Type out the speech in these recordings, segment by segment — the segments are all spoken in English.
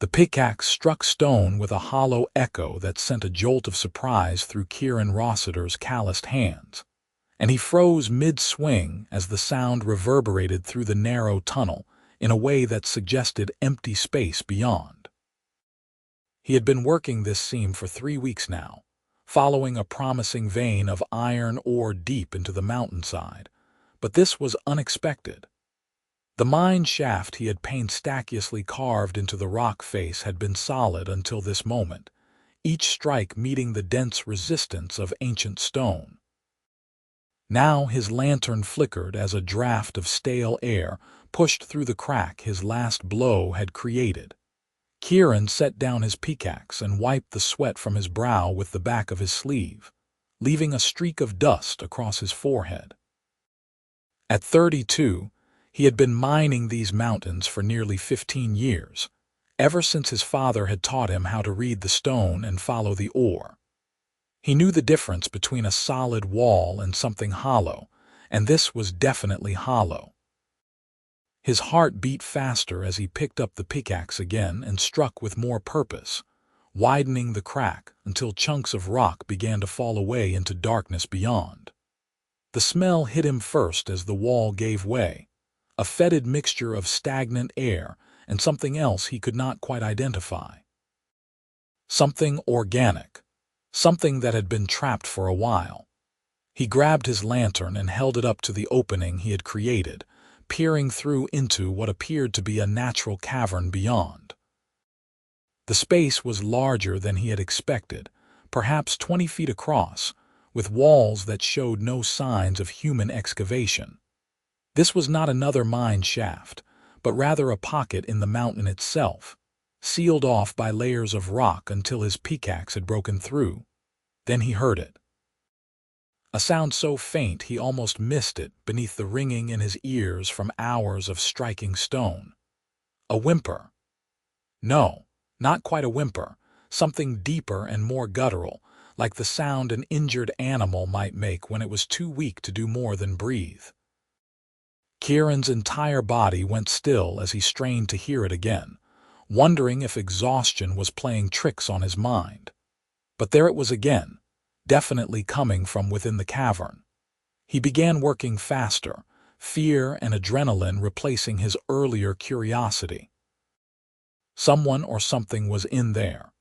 The pickaxe struck stone with a hollow echo that sent a jolt of surprise through Kieran Rossiter's calloused hands, and he froze mid-swing as the sound reverberated through the narrow tunnel in a way that suggested empty space beyond. He had been working this seam for 3 weeks now, following a promising vein of iron ore deep into the mountainside, but this was unexpected. The mine shaft he had painstakingly carved into the rock face had been solid until this moment, each strike meeting the dense resistance of ancient stone. Now his lantern flickered as a draft of stale air pushed through the crack his last blow had created. Kieran set down his pickaxe and wiped the sweat from his brow with the back of his sleeve, leaving a streak of dust across his forehead. At 32, he had been mining these mountains for nearly 15 years, ever since his father had taught him how to read the stone and follow the ore. He knew the difference between a solid wall and something hollow, and this was definitely hollow. His heart beat faster as he picked up the pickaxe again and struck with more purpose, widening the crack until chunks of rock began to fall away into darkness beyond. The smell hit him first as the wall gave way, a fetid mixture of stagnant air and something else he could not quite identify. Something organic, something that had been trapped for a while. He grabbed his lantern and held it up to the opening he had created, peering through into what appeared to be a natural cavern beyond. The space was larger than he had expected, perhaps 20 feet across, with walls that showed no signs of human excavation. This was not another mine shaft, but rather a pocket in the mountain itself, sealed off by layers of rock until his pickaxe had broken through. Then he heard it. A sound so faint he almost missed it beneath the ringing in his ears from hours of striking stone. A whimper. No, not quite a whimper, something deeper and more guttural, like the sound an injured animal might make when it was too weak to do more than breathe. Kieran's entire body went still as he strained to hear it again, wondering if exhaustion was playing tricks on his mind. But there it was again, definitely coming from within the cavern. He began working faster, fear and adrenaline replacing his earlier curiosity. Someone or something was in there,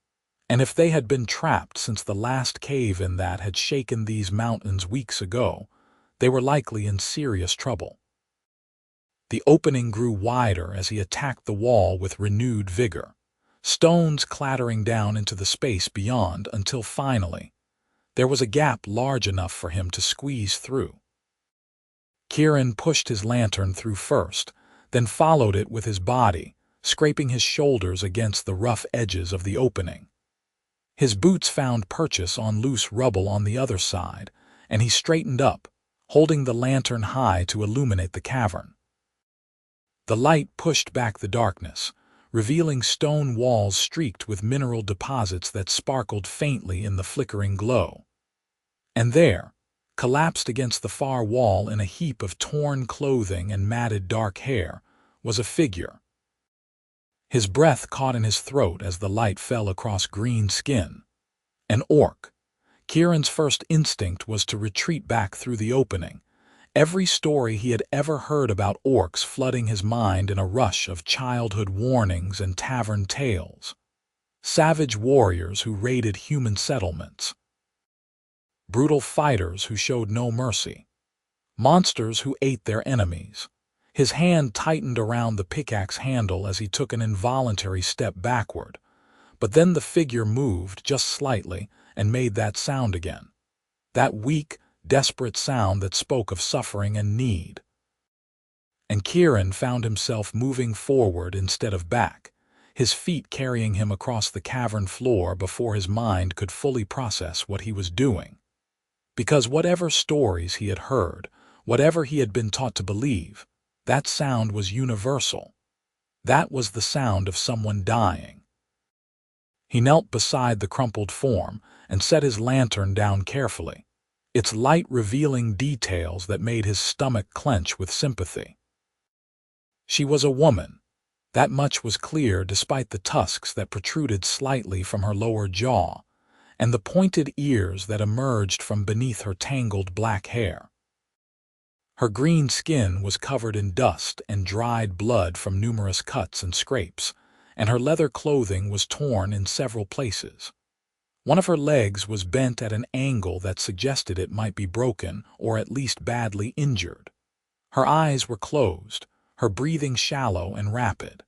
and if they had been trapped since the last cave-in that had shaken these mountains weeks ago, they were likely in serious trouble. The opening grew wider as he attacked the wall with renewed vigor, stones clattering down into the space beyond until finally, there was a gap large enough for him to squeeze through. Kieran pushed his lantern through first, then followed it with his body, scraping his shoulders against the rough edges of the opening. His boots found purchase on loose rubble on the other side, and he straightened up, holding the lantern high to illuminate the cavern. The light pushed back the darkness, revealing stone walls streaked with mineral deposits that sparkled faintly in the flickering glow. And there, collapsed against the far wall in a heap of torn clothing and matted dark hair, was a figure. His breath caught in his throat as the light fell across green skin. An orc. Kieran's first instinct was to retreat back through the opening, every story he had ever heard about orcs flooding his mind in a rush of childhood warnings and tavern tales. Savage warriors who raided human settlements. Brutal fighters who showed no mercy. Monsters who ate their enemies. His hand tightened around the pickaxe handle as he took an involuntary step backward, but then the figure moved just slightly and made that sound again. That weak, desperate sound that spoke of suffering and need. And Kieran found himself moving forward instead of back, his feet carrying him across the cavern floor before his mind could fully process what he was doing. Because whatever stories he had heard, whatever he had been taught to believe, that sound was universal. That was the sound of someone dying. He knelt beside the crumpled form and set his lantern down carefully, its light revealing details that made his stomach clench with sympathy. She was a woman, That much was clear despite the tusks that protruded slightly from her lower jaw, and the pointed ears that emerged from beneath her tangled black hair. Her green skin was covered in dust and dried blood from numerous cuts and scrapes, and her leather clothing was torn in several places. One of her legs was bent at an angle that suggested it might be broken or at least badly injured. Her eyes were closed, her breathing shallow and rapid.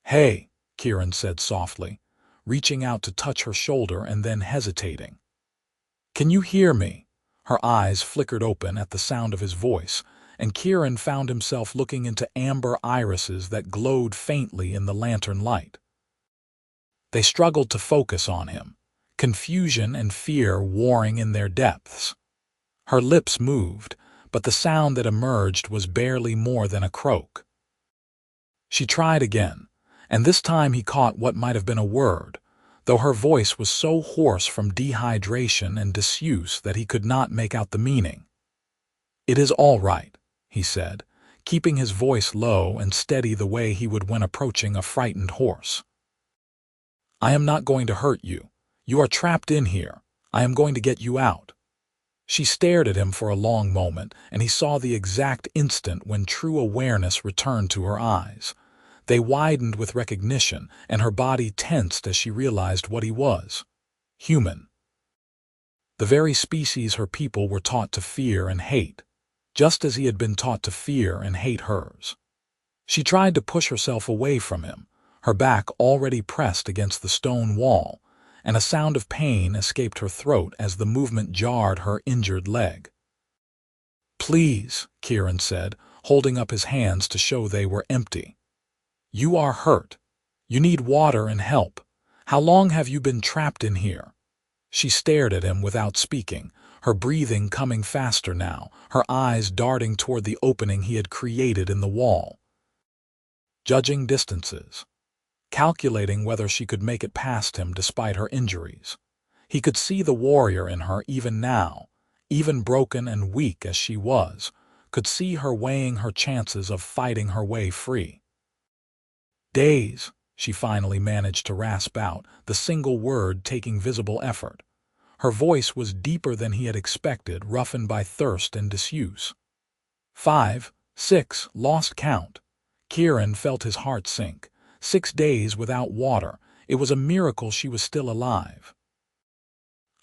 "Hey," Kieran said softly, reaching out to touch her shoulder and then hesitating. "Can you hear me?" Her eyes flickered open at the sound of his voice, and Kieran found himself looking into amber irises that glowed faintly in the lantern light. They struggled to focus on him, confusion and fear warring in their depths. Her lips moved, but the sound that emerged was barely more than a croak. She tried again, and this time he caught what might have been a word, though her voice was so hoarse from dehydration and disuse that he could not make out the meaning. "It is all right," he said, keeping his voice low and steady the way he would when approaching a frightened horse. "I am not going to hurt you. You are trapped in here. I am going to get you out." She stared at him for a long moment, and he saw the exact instant when true awareness returned to her eyes. They widened with recognition, and her body tensed as she realized what he was. Human. The very species her people were taught to fear and hate, just as he had been taught to fear and hate hers. She tried to push herself away from him, her back already pressed against the stone wall, and a sound of pain escaped her throat as the movement jarred her injured leg. "Please," Kieran said, holding up his hands to show they were empty. "You are hurt. You need water and help. How long have you been trapped in here?" She stared at him without speaking, her breathing coming faster now, her eyes darting toward the opening he had created in the wall. Judging distances, calculating whether she could make it past him despite her injuries. He could see the warrior in her even now, even broken and weak as she was, could see her weighing her chances of fighting her way free. "Days," she finally managed to rasp out, the single word taking visible effort. Her voice was deeper than he had expected, roughened by thirst and disuse. 5, 6, lost count. Kieran felt his heart sink. 6 days without water. It was a miracle she was still alive.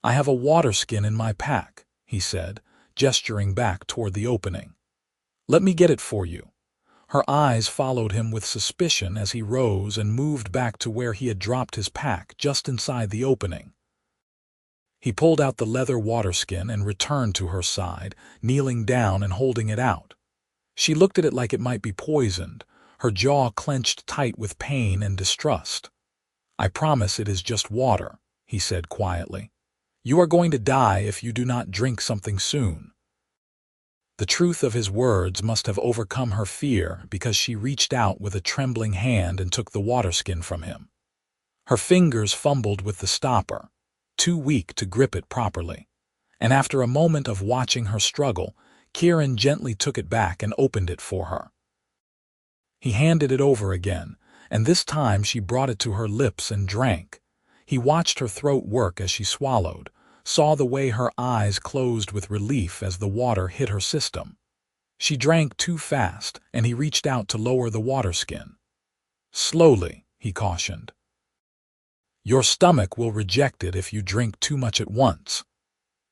"I have a water skin in my pack," he said, gesturing back toward the opening. "Let me get it for you." Her eyes followed him with suspicion as he rose and moved back to where he had dropped his pack just inside the opening. He pulled out the leather water skin and returned to her side, kneeling down and holding it out. She looked at it like it might be poisoned, her jaw clenched tight with pain and distrust. "I promise it is just water," he said quietly. "You are going to die if you do not drink something soon." The truth of his words must have overcome her fear because she reached out with a trembling hand and took the water skin from him. Her fingers fumbled with the stopper, too weak to grip it properly, and after a moment of watching her struggle, Kieran gently took it back and opened it for her. He handed it over again, and this time she brought it to her lips and drank. He watched her throat work as she swallowed, saw the way her eyes closed with relief as the water hit her system. She drank too fast, and he reached out to lower the water skin. "Slowly," he cautioned. "Your stomach will reject it if you drink too much at once."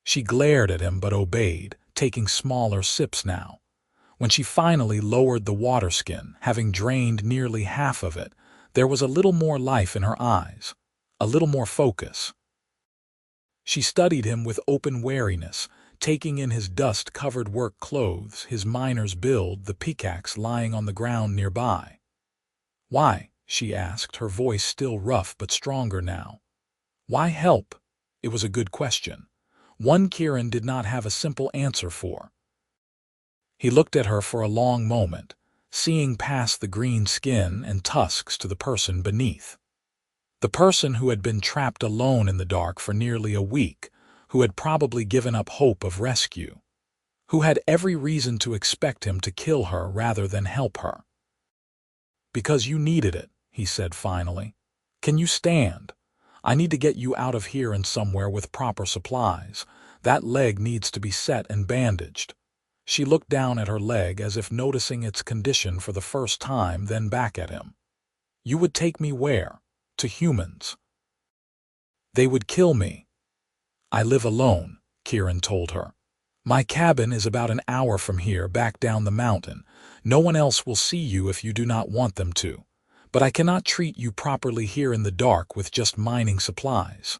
She glared at him but obeyed, taking smaller sips now. When she finally lowered the water skin, having drained nearly half of it, there was a little more life in her eyes, a little more focus. She studied him with open wariness, taking in his dust-covered work clothes, his miner's build, the pickaxe lying on the ground nearby. "Why?" she asked, her voice still rough but stronger now. "Why help?" It was a good question, one Kieran did not have a simple answer for. He looked at her for a long moment, seeing past the green skin and tusks to the person beneath. The person who had been trapped alone in the dark for nearly a week, who had probably given up hope of rescue, who had every reason to expect him to kill her rather than help her. Because you needed it, he said finally. Can you stand? I need to get you out of here and somewhere with proper supplies. That leg needs to be set and bandaged. She looked down at her leg as if noticing its condition for the first time, then back at him. You would take me where? To humans. They would kill me. I live alone, Kieran told her. My cabin is about an hour from here, back down the mountain. No one else will see you if you do not want them to. But I cannot treat you properly here in the dark with just mining supplies.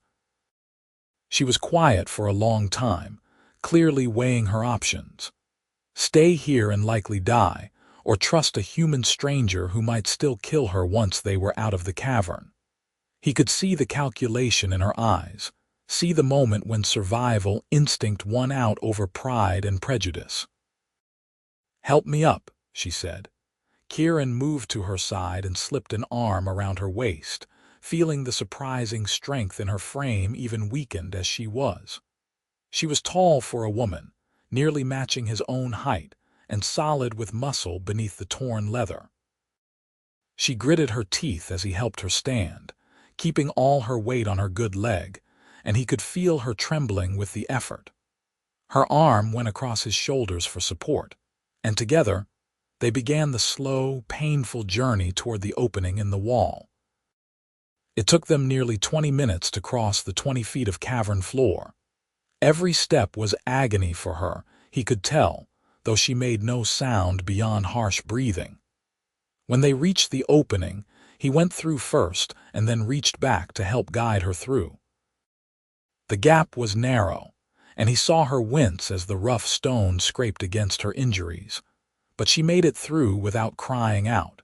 She was quiet for a long time, clearly weighing her options. Stay here and likely die, or trust a human stranger who might still kill her once they were out of the cavern. He could see the calculation in her eyes, see the moment when survival instinct won out over pride and prejudice. Help me up, she said. Kieran moved to her side and slipped an arm around her waist, feeling the surprising strength in her frame, even weakened as she was. She was tall for a woman, nearly matching his own height, and solid with muscle beneath the torn leather. She gritted her teeth as he helped her stand, keeping all her weight on her good leg, and he could feel her trembling with the effort. Her arm went across his shoulders for support, and together they began the slow, painful journey toward the opening in the wall. It took them nearly 20 minutes to cross the 20 feet of cavern floor. Every step was agony for her, he could tell, though she made no sound beyond harsh breathing. When they reached the opening, he went through first and then reached back to help guide her through. The gap was narrow, and he saw her wince as the rough stone scraped against her injuries, but she made it through without crying out.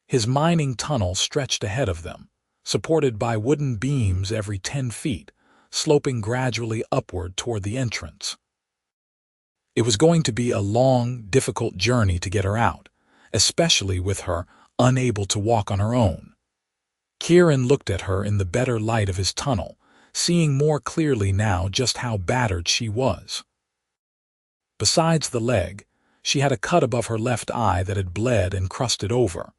His mining tunnel stretched ahead of them, supported by wooden beams every 10 feet, sloping gradually upward toward the entrance. It was going to be a long, difficult journey to get her out, especially with her unable to walk on her own. Kieran looked at her in the better light of his tunnel, seeing more clearly now just how battered she was. Besides the leg, she had a cut above her left eye that had bled and crusted over,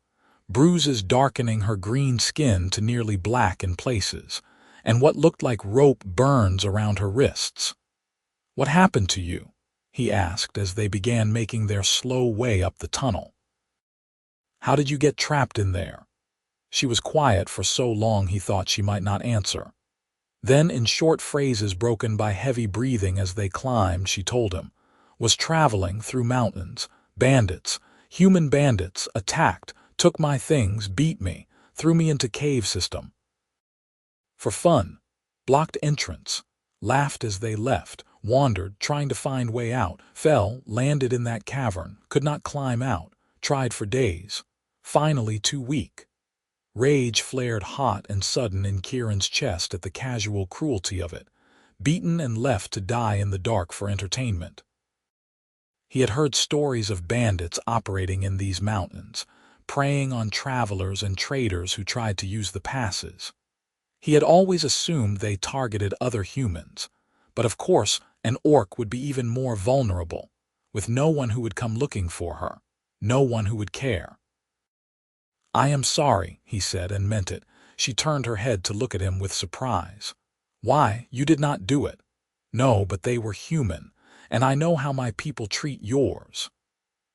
bruises darkening her green skin to nearly black in places, and what looked like rope burns around her wrists. "What happened to you?" he asked as they began making their slow way up the tunnel. "How did you get trapped in there?" She was quiet for so long he thought she might not answer. Then, in short phrases broken by heavy breathing as they climbed, she told him, "Was traveling through mountains. Bandits, human bandits, attacked, took my things, beat me, threw me into cave system. For fun, blocked entrance, laughed as they left, wandered, trying to find way out, fell, landed in that cavern, could not climb out, tried for days, finally too weak." Rage flared hot and sudden in Kieran's chest at the casual cruelty of it, beaten and left to die in the dark for entertainment. He had heard stories of bandits operating in these mountains, preying on travelers and traders who tried to use the passes. He had always assumed they targeted other humans, but of course an orc would be even more vulnerable, with no one who would come looking for her, no one who would care. "I am sorry," he said, and meant it. She turned her head to look at him with surprise. "Why, you did not do it." "No, but they were human, and I know how my people treat yours."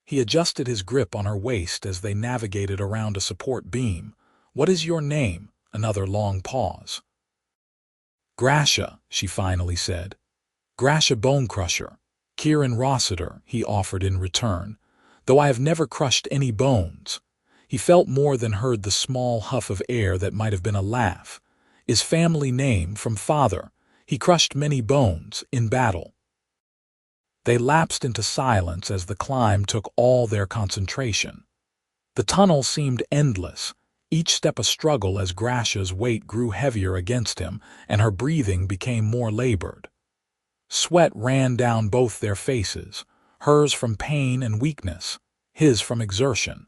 He adjusted his grip on her waist as they navigated around a support beam. "What is your name?" Another long pause. "Gracia," she finally said. "Gracia Bonecrusher. Kieran Rossiter," he offered in return, "though I have never crushed any bones." He felt more than heard the small huff of air that might have been a laugh. "Is family name from father. He crushed many bones in battle." They lapsed into silence as the climb took all their concentration. The tunnel seemed endless, each step a struggle as Gracia's weight grew heavier against him and her breathing became more labored. Sweat ran down both their faces, hers from pain and weakness, his from exertion.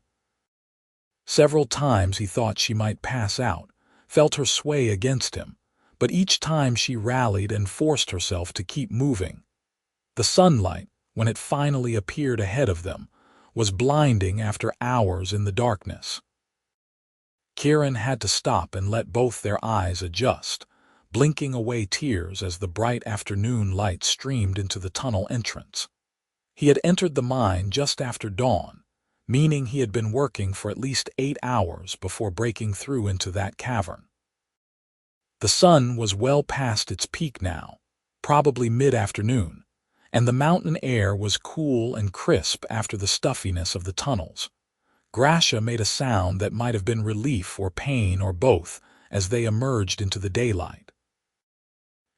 Several times he thought she might pass out, felt her sway against him, but each time she rallied and forced herself to keep moving. The sunlight, when it finally appeared ahead of them, was blinding after hours in the darkness. Kieran had to stop and let both their eyes adjust, blinking away tears as the bright afternoon light streamed into the tunnel entrance. He had entered the mine just after dawn, meaning he had been working for at least 8 hours before breaking through into that cavern. The sun was well past its peak now, probably mid-afternoon, and the mountain air was cool and crisp after the stuffiness of the tunnels. Gracia made a sound that might have been relief or pain or both as they emerged into the daylight.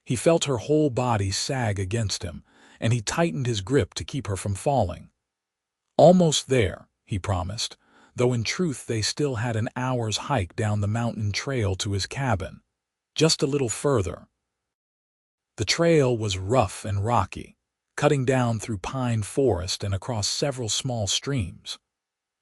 He felt her whole body sag against him, and he tightened his grip to keep her from falling. Almost there, he promised, though in truth they still had an hour's hike down the mountain trail to his cabin. Just a little further. The trail was rough and rocky, cutting down through pine forest and across several small streams.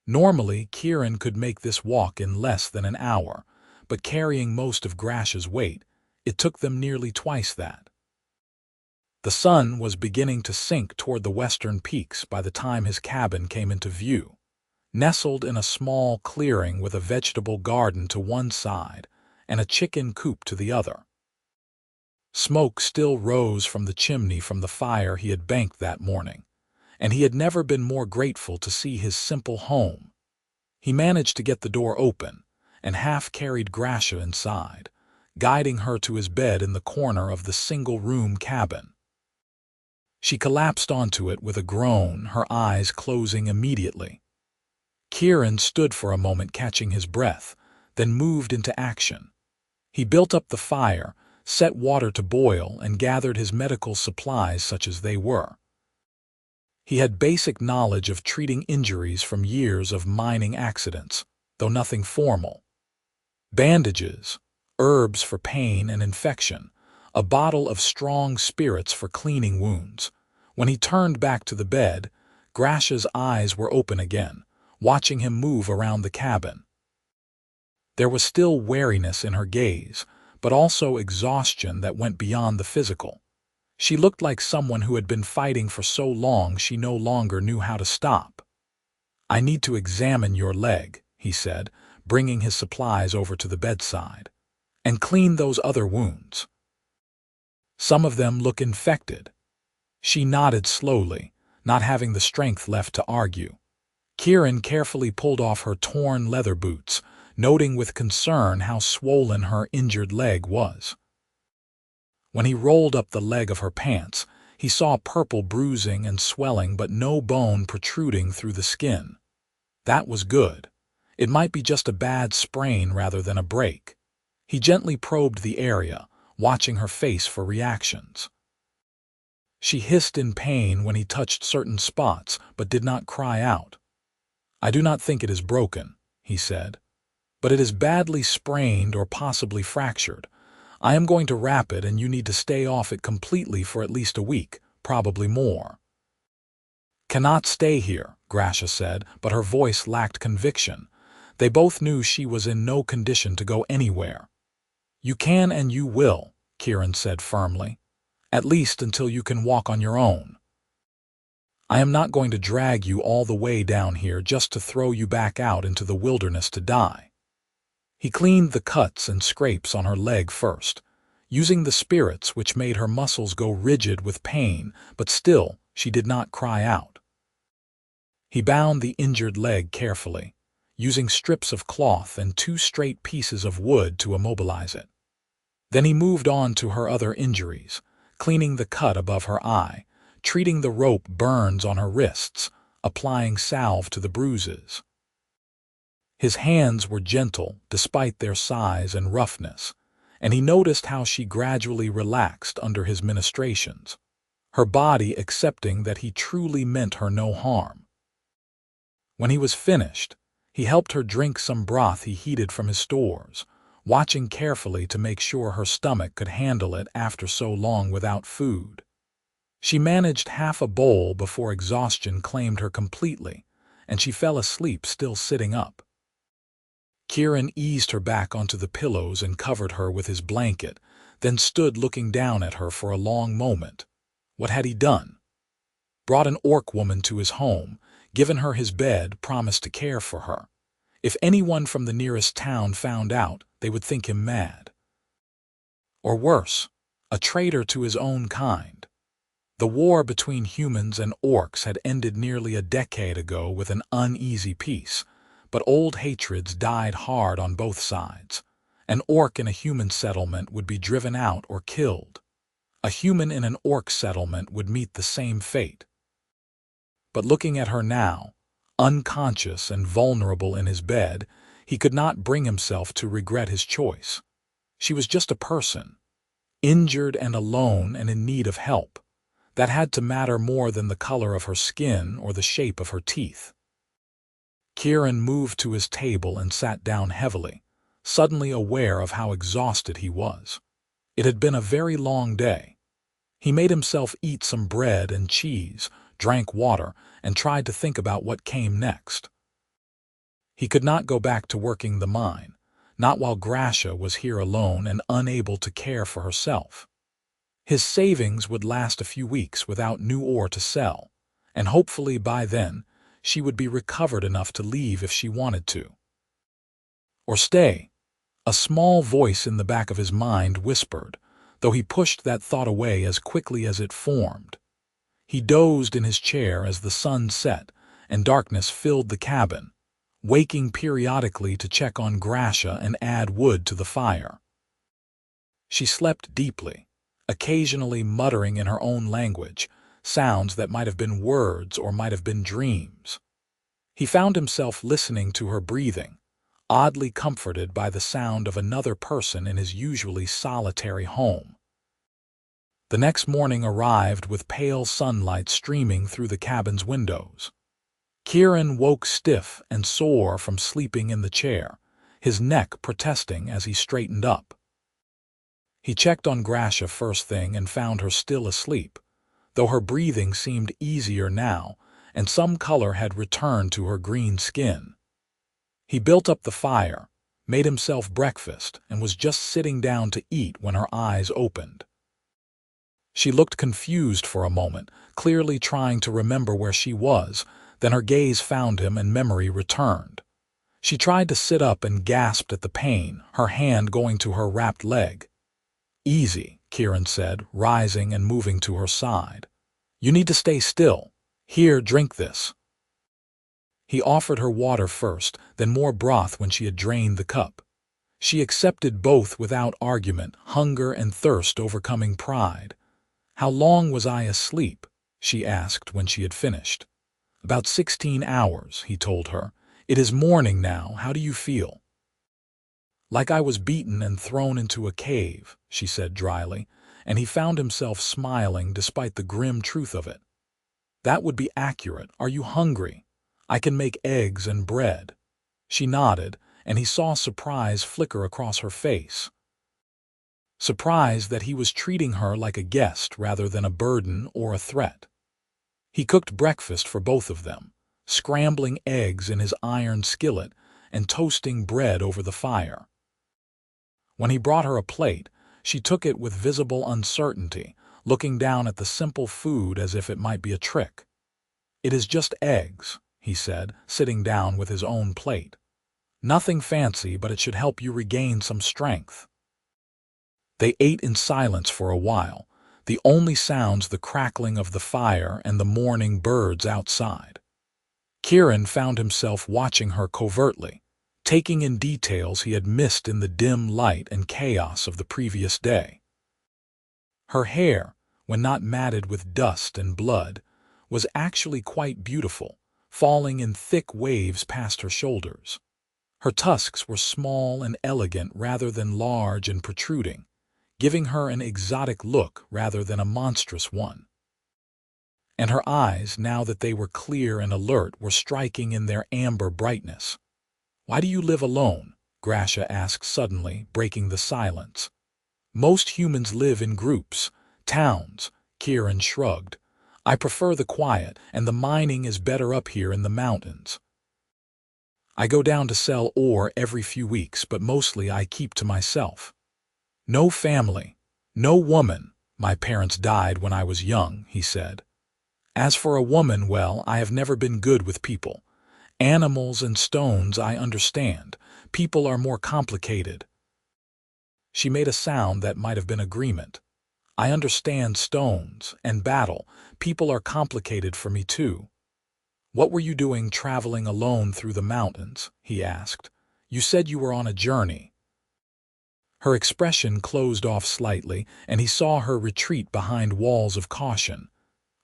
Normally, Kieran could make this walk in less than an hour, but carrying most of Gracia's weight, it took them nearly twice that. The sun was beginning to sink toward the western peaks by the time his cabin came into view, nestled in a small clearing with a vegetable garden to one side and a chicken coop to the other. Smoke still rose from the chimney from the fire he had banked that morning, and he had never been more grateful to see his simple home. He managed to get the door open and half-carried Gracia inside, guiding her to his bed in the corner of the single-room cabin. She collapsed onto it with a groan, her eyes closing immediately. Kieran stood for a moment catching his breath, then moved into action. He built up the fire, set water to boil, and gathered his medical supplies such as they were. He had basic knowledge of treating injuries from years of mining accidents, though nothing formal. Bandages, herbs for pain and infection, a bottle of strong spirits for cleaning wounds. When he turned back to the bed, Gracia's eyes were open again, watching him move around the cabin. There was still wariness in her gaze, but also exhaustion that went beyond the physical. She looked like someone who had been fighting for so long she no longer knew how to stop. "I need to examine your leg," he said, bringing his supplies over to the bedside, "and clean those other wounds. Some of them look infected." She nodded slowly, not having the strength left to argue. Kieran carefully pulled off her torn leather boots, noting with concern how swollen her injured leg was. When he rolled up the leg of her pants, he saw purple bruising and swelling but no bone protruding through the skin. That was good. It might be just a bad sprain rather than a break. He gently probed the area, watching her face for reactions. She hissed in pain when he touched certain spots, but did not cry out. "I do not think it is broken," he said, "but it is badly sprained or possibly fractured. I am going to wrap it and you need to stay off it completely for at least a week, probably more." "Cannot stay here," Gracia said, but her voice lacked conviction. They both knew she was in no condition to go anywhere. "You can and you will," Kieran said firmly, "at least until you can walk on your own. I am not going to drag you all the way down here just to throw you back out into the wilderness to die." He cleaned the cuts and scrapes on her leg first, using the spirits which made her muscles go rigid with pain, but still she did not cry out. He bound the injured leg carefully, using strips of cloth and 2 straight pieces of wood to immobilize it. Then he moved on to her other injuries, cleaning the cut above her eye, treating the rope burns on her wrists, applying salve to the bruises. His hands were gentle despite their size and roughness, and he noticed how she gradually relaxed under his ministrations, her body accepting that he truly meant her no harm. When he was finished, he helped her drink some broth he heated from his stores, watching carefully to make sure her stomach could handle it after so long without food. She managed half a bowl before exhaustion claimed her completely, and she fell asleep still sitting up. Kieran eased her back onto the pillows and covered her with his blanket, then stood looking down at her for a long moment. What had he done? Brought an orc woman to his home, given her his bed, promised to care for her. If anyone from the nearest town found out, they would think him mad. Or worse, a traitor to his own kind. The war between humans and orcs had ended nearly a decade ago with an uneasy peace, but old hatreds died hard on both sides. An orc in a human settlement would be driven out or killed. A human in an orc settlement would meet the same fate. But looking at her now, unconscious and vulnerable in his bed, he could not bring himself to regret his choice. She was just a person, injured and alone and in need of help. That had to matter more than the color of her skin or the shape of her teeth. Kieran moved to his table and sat down heavily, suddenly aware of how exhausted he was. It had been a very long day. He made himself eat some bread and cheese, drank water, and tried to think about what came next. He could not go back to working the mine, not while Gracia was here alone and unable to care for herself. His savings would last a few weeks without new ore to sell, and hopefully by then she would be recovered enough to leave if she wanted to. Or stay. A small voice in the back of his mind whispered, though he pushed that thought away as quickly as it formed. He dozed in his chair as the sun set and darkness filled the cabin, waking periodically to check on Gracia and add wood to the fire. She slept deeply, occasionally muttering in her own language, sounds that might have been words or might have been dreams. He found himself listening to her breathing, oddly comforted by the sound of another person in his usually solitary home. The next morning arrived with pale sunlight streaming through the cabin's windows. Kieran woke stiff and sore from sleeping in the chair, his neck protesting as he straightened up. He checked on Gracia first thing and found her still asleep, though her breathing seemed easier now and some color had returned to her green skin. He built up the fire, made himself breakfast, and was just sitting down to eat when her eyes opened. She looked confused for a moment, clearly trying to remember where she was, then her gaze found him and memory returned. She tried to sit up and gasped at the pain, her hand going to her wrapped leg. "Easy," Kieran said, rising and moving to her side. "You need to stay still. Here, drink this." He offered her water first, then more broth when she had drained the cup. She accepted both without argument, hunger and thirst overcoming pride. "How long was I asleep?" she asked when she had finished. "About 16 hours, he told her. "It is morning now. How do you feel?" "Like I was beaten and thrown into a cave," she said dryly, and he found himself smiling despite the grim truth of it. "That would be accurate. Are you hungry? I can make eggs and bread." She nodded, and he saw surprise flicker across her face. Surprise that he was treating her like a guest rather than a burden or a threat. He cooked breakfast for both of them, scrambling eggs in his iron skillet and toasting bread over the fire. When he brought her a plate, she took it with visible uncertainty, looking down at the simple food as if it might be a trick. "It is just eggs," he said, sitting down with his own plate. "Nothing fancy, but it should help you regain some strength." They ate in silence for a while, the only sounds the crackling of the fire and the morning birds outside. Kieran found himself watching her covertly, taking in details he had missed in the dim light and chaos of the previous day. Her hair, when not matted with dust and blood, was actually quite beautiful, falling in thick waves past her shoulders. Her tusks were small and elegant rather than large and protruding, giving her an exotic look rather than a monstrous one. And her eyes, now that they were clear and alert, were striking in their amber brightness. "Why do you live alone?" Gracia asked suddenly, breaking the silence. "Most humans live in groups, towns," Kieran shrugged. "I prefer the quiet, and the mining is better up here in the mountains. I go down to sell ore every few weeks, but mostly I keep to myself. No family, no woman. My parents died when I was young," he said. "As for a woman, well, I have never been good with people. Animals and stones, I understand. People are more complicated. She made a sound that might have been agreement. I understand stones and battle. People are complicated for me too. What were you doing traveling alone through the mountains? He asked. You said you were on a journey. Her expression closed off slightly, and he saw her retreat behind walls of caution.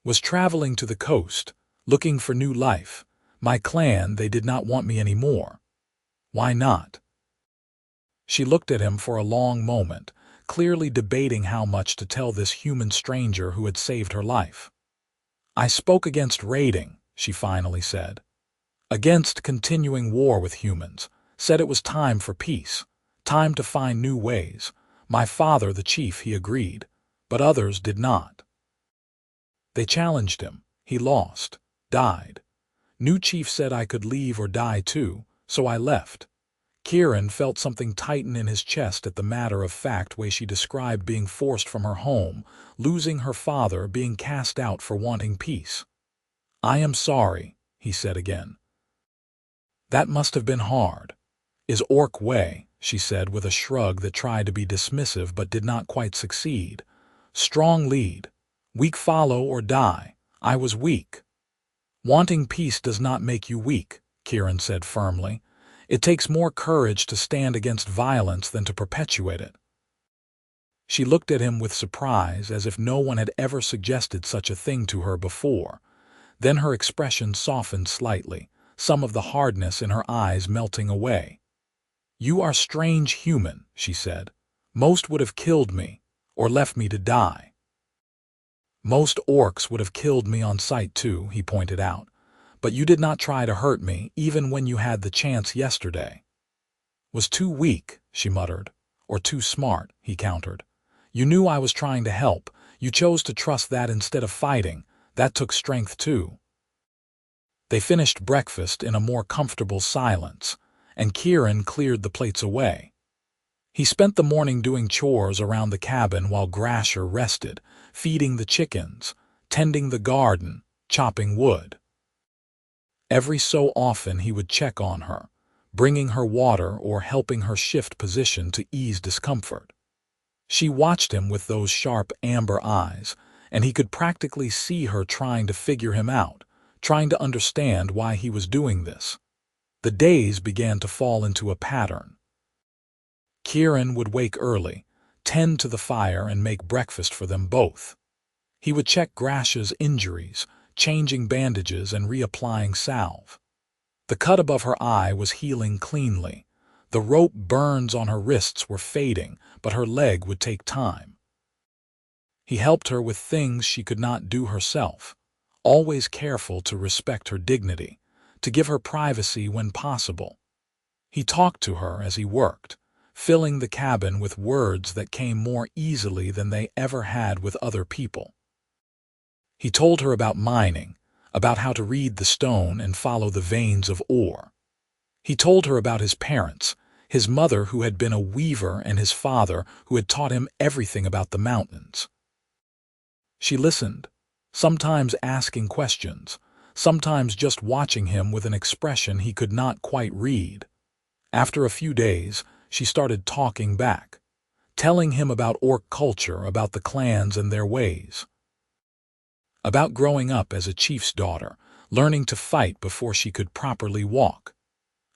Was traveling to the coast, looking for new life. My clan, they did not want me anymore. Why not? She looked at him for a long moment, clearly debating how much to tell this human stranger who had saved her life. I spoke against raiding, she finally said. Against continuing war with humans. Said it was time for peace. Time to find new ways. My father, the chief, he agreed, but others did not. They challenged him. He lost. Died. New chief said I could leave or die too, so I left. Kieran felt something tighten in his chest at the matter-of-fact way she described being forced from her home, losing her father, being cast out for wanting peace. I am sorry, he said again. That must have been hard. Is orc way, she said with a shrug that tried to be dismissive but did not quite succeed. Strong lead. Weak follow or die. I was weak. Wanting peace does not make you weak, Kieran said firmly. It takes more courage to stand against violence than to perpetuate it. She looked at him with surprise, as if no one had ever suggested such a thing to her before. Then her expression softened slightly, some of the hardness in her eyes melting away. You are strange human, she said. Most would have killed me, or left me to die. Most orcs would have killed me on sight too, he pointed out. But you did not try to hurt me, even when you had the chance yesterday. Was too weak, she muttered. Or too smart, he countered. You knew I was trying to help. You chose to trust that instead of fighting. That took strength too. They finished breakfast in a more comfortable silence, and Kieran cleared the plates away. He spent the morning doing chores around the cabin while Grasher rested, feeding the chickens, tending the garden, chopping wood. Every so often he would check on her, bringing her water or helping her shift position to ease discomfort. She watched him with those sharp amber eyes, and he could practically see her trying to figure him out, trying to understand why he was doing this. The days began to fall into a pattern. Kieran would wake early, tend to the fire and make breakfast for them both. He would check Grasha's injuries, changing bandages and reapplying salve. The cut above her eye was healing cleanly. The rope burns on her wrists were fading, but her leg would take time. He helped her with things she could not do herself, always careful to respect her dignity, to give her privacy when possible. He talked to her as he worked, filling the cabin with words that came more easily than they ever had with other people. He told her about mining, about how to read the stone and follow the veins of ore. He told her about his parents, his mother who had been a weaver and his father who had taught him everything about the mountains. She listened, sometimes asking questions, sometimes just watching him with an expression he could not quite read. After a few days, she started talking back, telling him about orc culture, about the clans and their ways. About growing up as a chief's daughter, learning to fight before she could properly walk.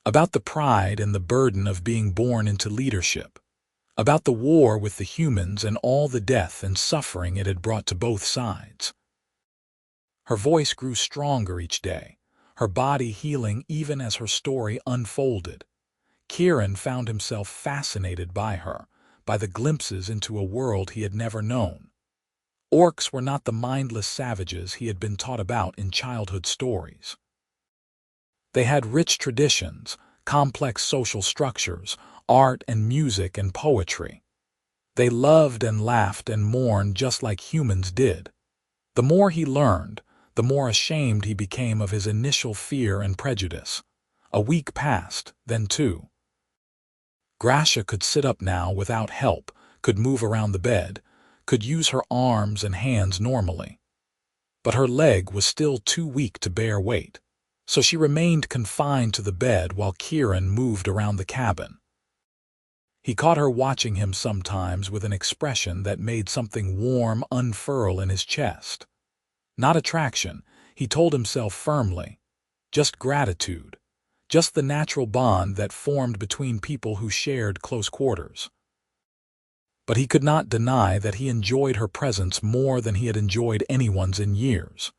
About the pride and the burden of being born into leadership. About the war with the humans and all the death and suffering it had brought to both sides. Her voice grew stronger each day, her body healing even as her story unfolded. Kieran found himself fascinated by her, by the glimpses into a world he had never known. Orcs were not the mindless savages he had been taught about in childhood stories. They had rich traditions, complex social structures, art and music and poetry. They loved and laughed and mourned just like humans did. The more he learned, the more ashamed he became of his initial fear and prejudice. A week passed, then two. Grasha could sit up now without help, could move around the bed, could use her arms and hands normally. But her leg was still too weak to bear weight. so she remained confined to the bed while Kieran moved around the cabin. He caught her watching him sometimes with an expression that made something warm unfurl in his chest. Not attraction, he told himself firmly, just gratitude, just the natural bond that formed between people who shared close quarters. But he could not deny that he enjoyed her presence more than he had enjoyed anyone's in years.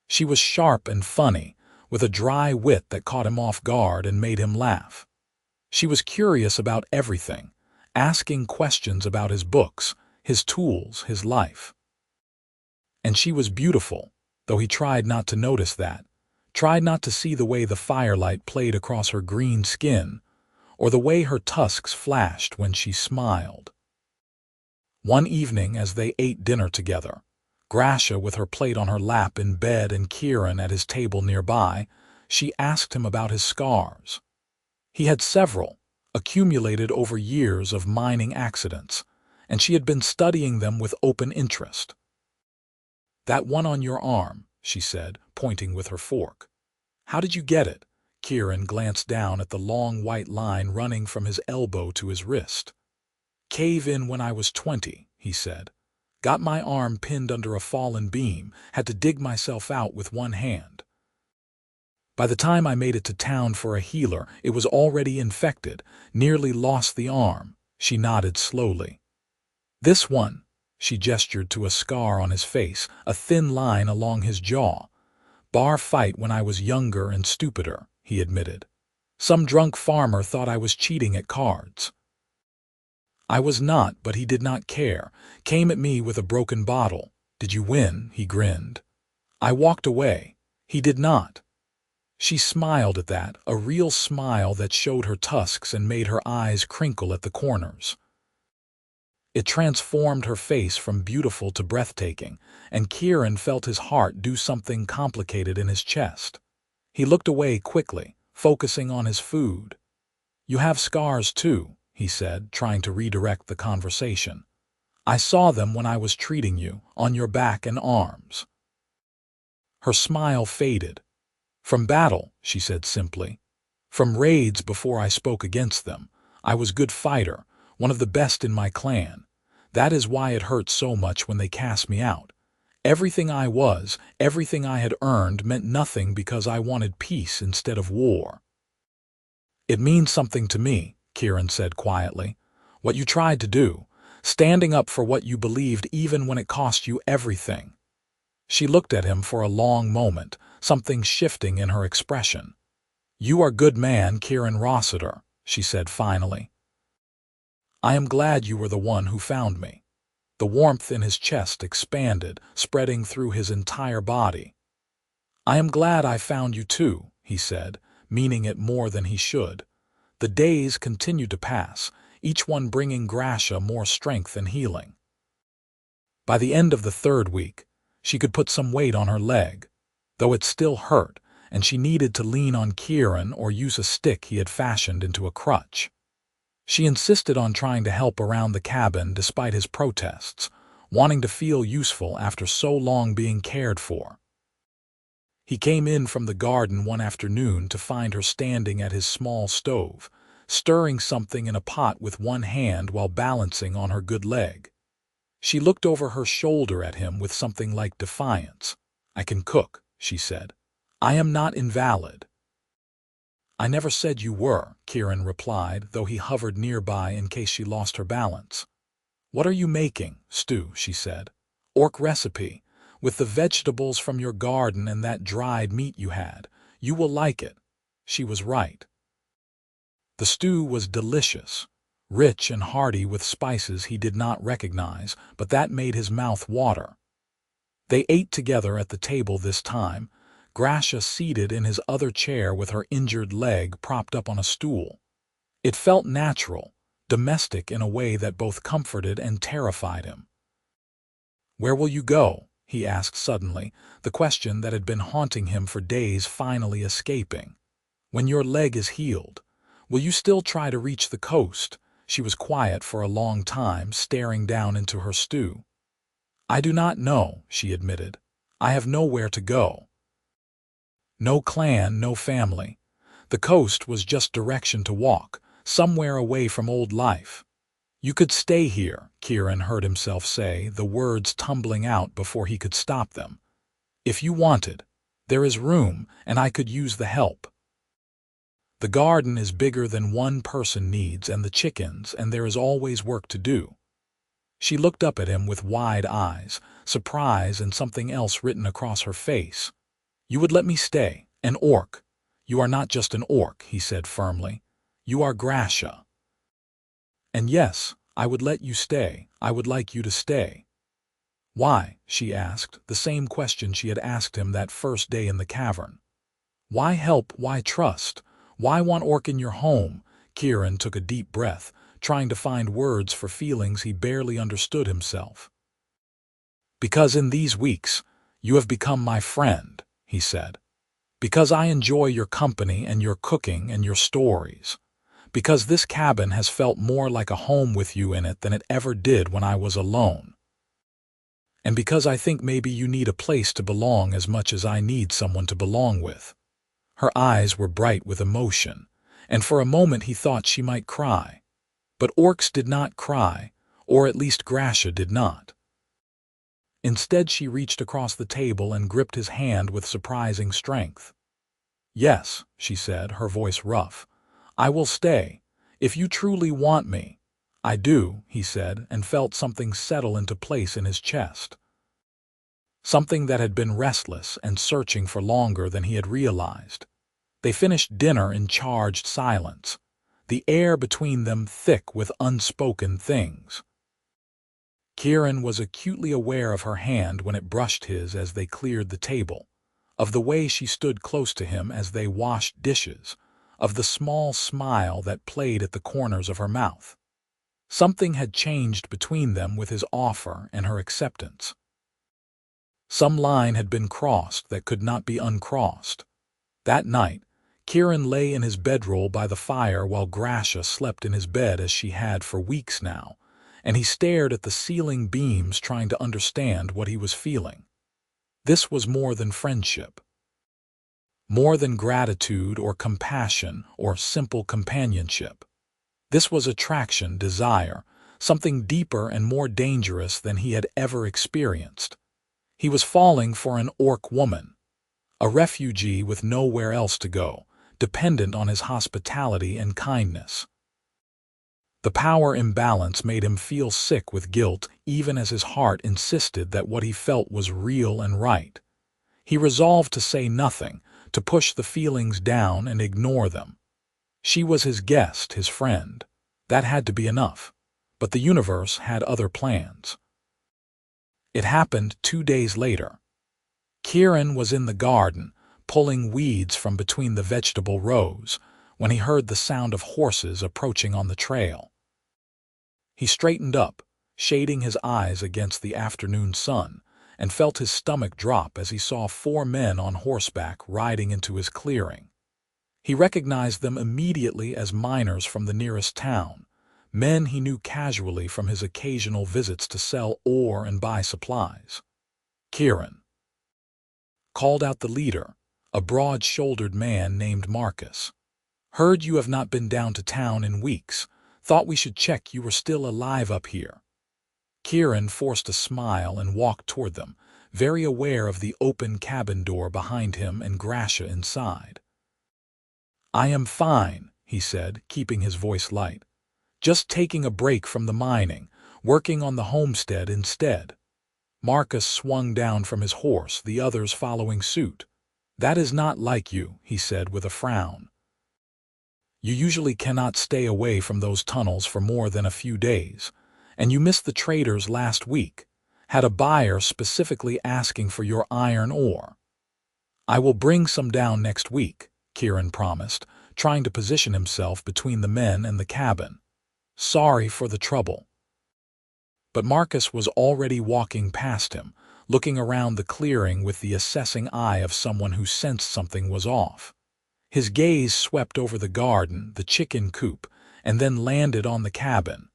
She was sharp and funny, with a dry wit that caught him off guard and made him laugh. She was curious about everything, asking questions about his books, his tools, his life. And she was beautiful, though he tried not to notice that, tried not to see the way the firelight played across her green skin, or the way her tusks flashed when she smiled. One evening as they ate dinner together, Gracia with her plate on her lap in bed and Kieran at his table nearby, she asked him about his scars. He had several, accumulated over years of mining accidents, and she had been studying them with open interest. "That one on your arm," she said, pointing with her fork. "How did you get it?" Kieran glanced down at the long white line running from his elbow to his wrist. "Cave in when I was 20, he said. "Got my arm pinned under a fallen beam, had to dig myself out with one hand. By the time I made it to town for a healer, it was already infected, nearly lost the arm." She nodded slowly. "This one," she gestured to a scar on his face, a thin line along his jaw. "Bar fight when I was younger and stupider," he admitted. "Some drunk farmer thought I was cheating at cards. I was not, but he did not care. Came at me with a broken bottle. 'Did you win?' he grinned. I walked away. He did not." She smiled at that, a real smile that showed her tusks and made her eyes crinkle at the corners. It transformed her face from beautiful to breathtaking, and Kieran felt his heart do something complicated in his chest. He looked away quickly, focusing on his food. "You have scars too," he said, trying to redirect the conversation. "I saw them when I was treating you, on your back and arms." Her smile faded. "From battle," she said simply. "From raids before I spoke against them. I was good fighter, one of the best in my clan. That is why it hurt so much when they cast me out. Everything I was, everything I had earned meant nothing because I wanted peace instead of war." "It means something to me," Kieran said quietly. "What you tried to do, standing up for what you believed even when it cost you everything." She looked at him for a long moment, something shifting in her expression. "You are good man, Kieran Rossiter," she said finally. "I am glad you were the one who found me." The warmth in his chest expanded, spreading through his entire body. "I am glad I found you too," he said, meaning it more than he should. The days continued to pass, each one bringing Gracia more strength and healing. By the end of the third week, she could put some weight on her leg, though it still hurt, and she needed to lean on Kieran or use a stick he had fashioned into a crutch. She insisted on trying to help around the cabin despite his protests, wanting to feel useful after so long being cared for. He came in from the garden one afternoon to find her standing at his small stove, stirring something in a pot with one hand while balancing on her good leg. She looked over her shoulder at him with something like defiance. "I can cook," she said. "I am not invalid." "I never said you were," Kieran replied, though he hovered nearby in case she lost her balance. "What are you making?" "Stew," she said. "Orc recipe, with the vegetables from your garden and that dried meat you had. You will like it." She was right. The stew was delicious, rich and hearty with spices he did not recognize, but that made his mouth water. They ate together at the table this time, Gracia seated in his other chair with her injured leg propped up on a stool. It felt natural, domestic in a way that both comforted and terrified him. "Where will you go?" he asked suddenly, the question that had been haunting him for days finally escaping. "When your leg is healed, will you still try to reach the coast?" She was quiet for a long time, staring down into her stew. "I do not know," she admitted. "I have nowhere to go." No clan, no family. The coast was just direction to walk, somewhere away from old life. You could stay here, Kieran heard himself say, the words tumbling out before he could stop them. If you wanted. There is room, and I could use the help. The garden is bigger than one person needs and the chickens, and there is always work to do. She looked up at him with wide eyes, surprise and something else written across her face. You would let me stay, an orc. You are not just an orc, he said firmly. You are Gracia. And yes, I would let you stay. I would like you to stay. Why? She asked, the same question she had asked him that first day in the cavern. Why help? Why trust? Why want orc in your home? Kieran took a deep breath, trying to find words for feelings he barely understood himself. Because in these weeks, you have become my friend, he said. Because I enjoy your company and your cooking and your stories. Because this cabin has felt more like a home with you in it than it ever did when I was alone. And because I think maybe you need a place to belong as much as I need someone to belong with. Her eyes were bright with emotion, and for a moment he thought she might cry. But orcs did not cry, or at least Gracia did not. Instead she reached across the table and gripped his hand with surprising strength. Yes, she said, her voice rough. I will stay, if you truly want me. I do, he said, and felt something settle into place in his chest. Something that had been restless and searching for longer than he had realized. They finished dinner in charged silence, the air between them thick with unspoken things. Kieran was acutely aware of her hand when it brushed his as they cleared the table, of the way she stood close to him as they washed dishes, of the small smile that played at the corners of her mouth. Something had changed between them with his offer and her acceptance. Some line had been crossed that could not be uncrossed. That night, Kieran lay in his bedroll by the fire while Gracia slept in his bed as she had for weeks now, and he stared at the ceiling beams trying to understand what he was feeling. This was more than friendship. More than gratitude or compassion or simple companionship. This was attraction, desire, something deeper and more dangerous than he had ever experienced. He was falling for an orc woman, a refugee with nowhere else to go, dependent on his hospitality and kindness. The power imbalance made him feel sick with guilt, even as his heart insisted that what he felt was real and right. He resolved to say nothing, to push the feelings down and ignore them. She was his guest, his friend. That had to be enough. But the universe had other plans. It happened 2 days later. Kieran was in the garden, pulling weeds from between the vegetable rows, when he heard the sound of horses approaching on the trail. He straightened up, shading his eyes against the afternoon sun, and felt his stomach drop as he saw 4 men on horseback riding into his clearing. He recognized them immediately as miners from the nearest town, men he knew casually from his occasional visits to sell ore and buy supplies. Kieran called out the leader, a broad-shouldered man named Marcus. Heard you have not been down to town in weeks. Thought we should check you were still alive up here. Kieran forced a smile and walked toward them, very aware of the open cabin door behind him and Gracia inside. I am fine, he said, keeping his voice light. Just taking a break from the mining, working on the homestead instead. Marcus swung down from his horse, the others following suit. That is not like you, he said with a frown. You usually cannot stay away from those tunnels for more than a few days, and you missed the traders last week, had a buyer specifically asking for your iron ore. I will bring some down next week, Kieran promised, trying to position himself between the men and the cabin. Sorry for the trouble. But Marcus was already walking past him, looking around the clearing with the assessing eye of someone who sensed something was off. His gaze swept over the garden, the chicken coop, and then landed on the cabin,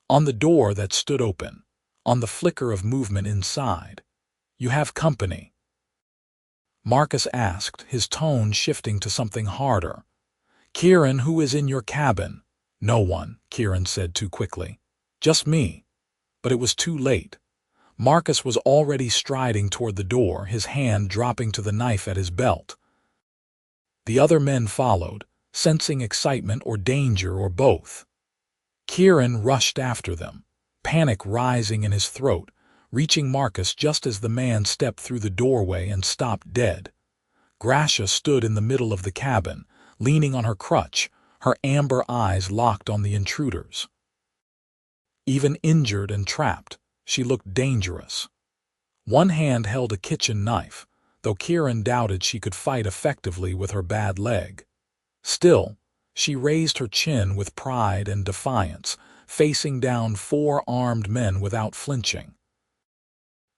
on the door that stood open, on the flicker of movement inside. You have company. Marcus asked, his tone shifting to something harder. "Kieran, who is in your cabin?" "No one," Kieran said too quickly. "Just me." But it was too late. Marcus was already striding toward the door, his hand dropping to the knife at his belt. The other men followed, sensing excitement or danger or both. Kieran rushed after them, panic rising in his throat, reaching Marcus just as the man stepped through the doorway and stopped dead. Gracia stood in the middle of the cabin, leaning on her crutch, her amber eyes locked on the intruders. Even injured and trapped, she looked dangerous. One hand held a kitchen knife, though Kieran doubted she could fight effectively with her bad leg. Still, she raised her chin with pride and defiance, facing down 4 armed men without flinching.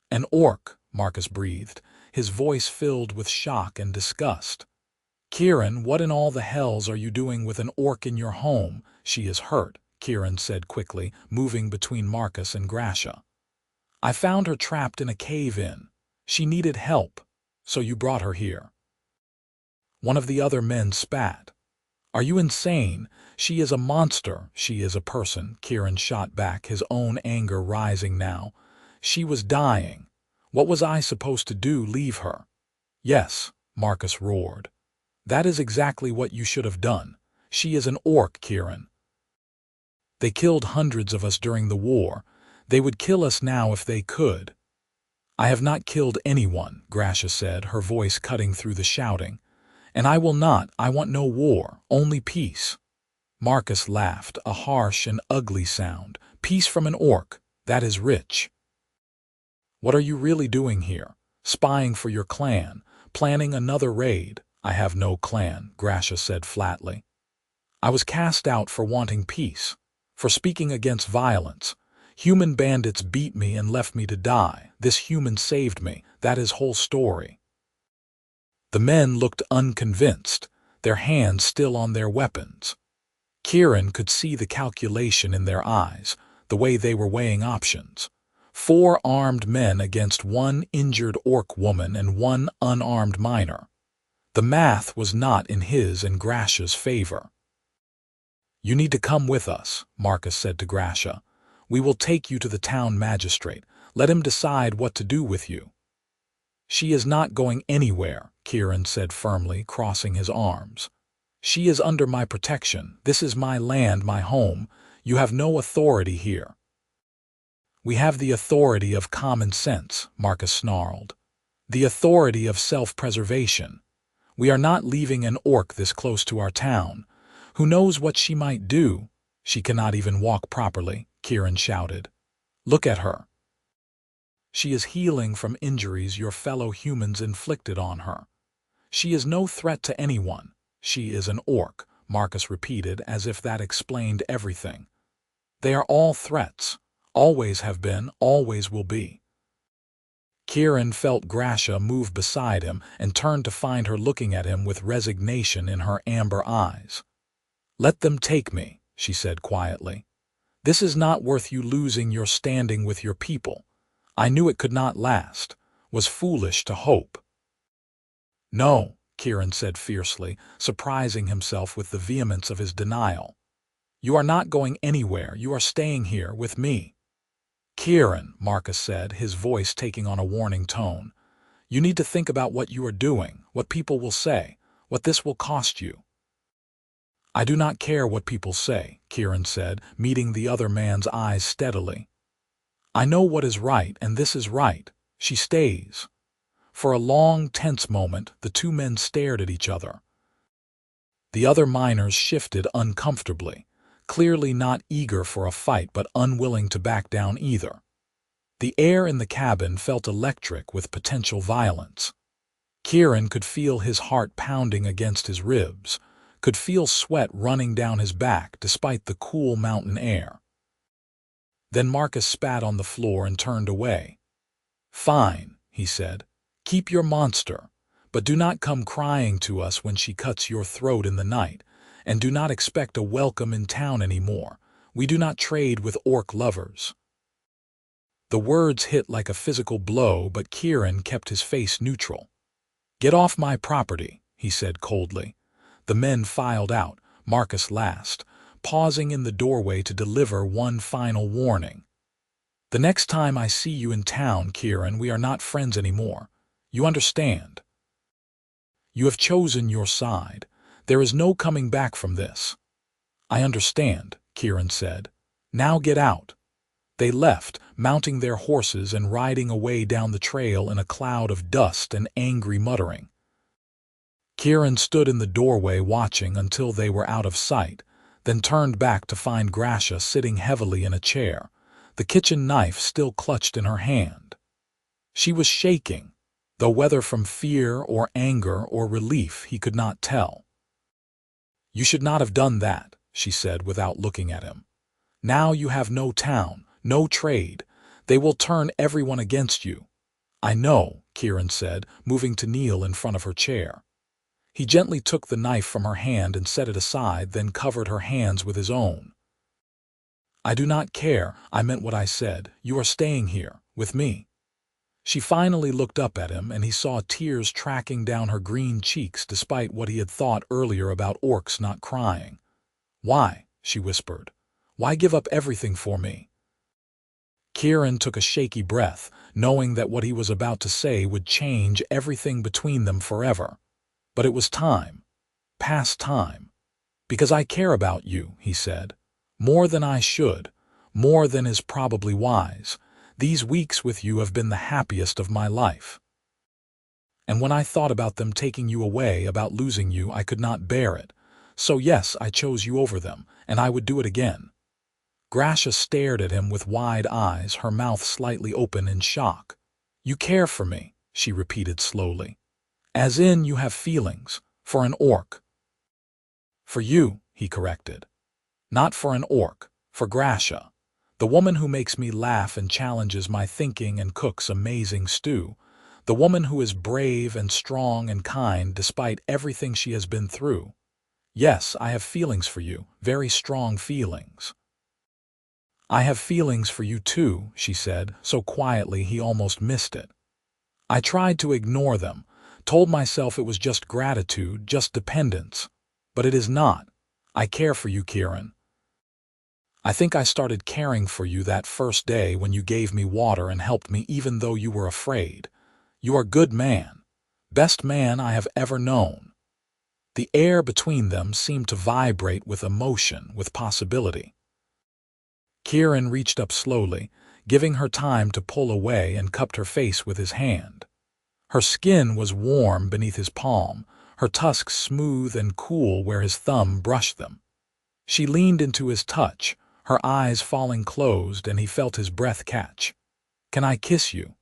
"An orc," Marcus breathed, his voice filled with shock and disgust. "Kieran, what in all the hells are you doing with an orc in your home? She is hurt," Kieran said quickly, moving between Marcus and Gracia. "I found her trapped in a cave-in. She needed help, so you brought her here." One of the other men spat. "Are you insane? She is a monster." "She is a person," Kieran shot back, his own anger rising now. "She was dying. What was I supposed to do, leave her?" "Yes," Marcus roared. "That is exactly what you should have done. She is an orc, Kieran. They killed hundreds of us during the war. They would kill us now if they could." "I have not killed anyone," Gracia said, her voice cutting through the shouting. "And I will not. I want no war, only peace." Marcus laughed, a harsh and ugly sound. "Peace from an orc? That is rich." "What are you really doing here? Spying for your clan? Planning another raid?" "I have no clan," Gracia said flatly. "I was cast out for wanting peace, for speaking against violence. Human bandits beat me and left me to die. This human saved me. That is whole story." The men looked unconvinced, their hands still on their weapons. Kieran could see the calculation in their eyes, the way they were weighing options. 4 armed men against 1 injured orc woman and 1 unarmed miner. The math was not in his and Gracia's favor. "You need to come with us," Marcus said to Gracia. "We will take you to the town magistrate. Let him decide what to do with you." "She is not going anywhere," Kieran said firmly, crossing his arms. "She is under my protection. This is my land, my home. You have no authority here." "We have the authority of common sense," Marcus snarled. "The authority of self-preservation. We are not leaving an orc this close to our town. Who knows what she might do?" "She cannot even walk properly," Kieran shouted. "Look at her. She is healing from injuries your fellow humans inflicted on her. She is no threat to anyone. She is an orc," Marcus repeated as if that explained everything. "They are all threats. Always have been, always will be." Kieran felt Gracia move beside him and turned to find her looking at him with resignation in her amber eyes. "Let them take me," she said quietly. "This is not worth you losing your standing with your people. I knew it could not last, was foolish to hope." "No," Kieran said fiercely, surprising himself with the vehemence of his denial. "You are not going anywhere. You are staying here with me." "Kieran," Marcus said, his voice taking on a warning tone, "you need to think about what you are doing, what people will say, what this will cost you." "I do not care what people say," Kieran said, meeting the other man's eyes steadily. "I know what is right, and this is right. She stays." For a long, tense moment, the 2 men stared at each other. The other miners shifted uncomfortably, clearly not eager for a fight but unwilling to back down either. The air in the cabin felt electric with potential violence. Kieran could feel his heart pounding against his ribs, could feel sweat running down his back despite the cool mountain air. Then Marcus spat on the floor and turned away. "Fine," he said. "Keep your monster, but do not come crying to us when she cuts your throat in the night, and do not expect a welcome in town anymore. We do not trade with orc lovers." The words hit like a physical blow, but Kieran kept his face neutral. "Get off my property," he said coldly. The men filed out, Marcus last, pausing in the doorway to deliver one final warning. "The next time I see you in town, Kieran, we are not friends anymore. You understand? You have chosen your side. There is no coming back from this." "I understand," Kieran said. "Now get out." They left, mounting their horses and riding away down the trail in a cloud of dust and angry muttering. Kieran stood in the doorway watching until they were out of sight, then turned back to find Gracia sitting heavily in a chair, the kitchen knife still clutched in her hand. She was shaking, though whether from fear or anger or relief he could not tell. "You should not have done that," she said without looking at him. "Now you have no town, no trade. They will turn everyone against you." "I know," Kieran said, moving to kneel in front of her chair. He gently took the knife from her hand and set it aside, then covered her hands with his own. "I do not care. I meant what I said. You are staying here, with me." She finally looked up at him, and he saw tears tracking down her green cheeks despite what he had thought earlier about orcs not crying. "Why?" she whispered. "Why give up everything for me?" Kieran took a shaky breath, knowing that what he was about to say would change everything between them forever. But it was time. Past time. "Because I care about you," he said. "More than I should. More than is probably wise. These weeks with you have been the happiest of my life. And when I thought about them taking you away, about losing you, I could not bear it. So yes, I chose you over them, and I would do it again." Gracia stared at him with wide eyes, her mouth slightly open in shock. "You care for me," she repeated slowly. "As in you have feelings, for an orc." "For you," he corrected. "Not for an orc, for Gracia, the woman who makes me laugh and challenges my thinking and cooks amazing stew, the woman who is brave and strong and kind despite everything she has been through. Yes, I have feelings for you, very strong feelings." "I have feelings for you too," she said, so quietly he almost missed it. "I tried to ignore them, told myself it was just gratitude, just dependence. But it is not. I care for you, Kieran. I think I started caring for you that first day when you gave me water and helped me even though you were afraid. You are a good man. Best man I have ever known." The air between them seemed to vibrate with emotion, with possibility. Kieran reached up slowly, giving her time to pull away, and cupped her face with his hand. Her skin was warm beneath his palm, her tusks smooth and cool where his thumb brushed them. She leaned into his touch, her eyes falling closed, and he felt his breath catch. "Can I kiss you?"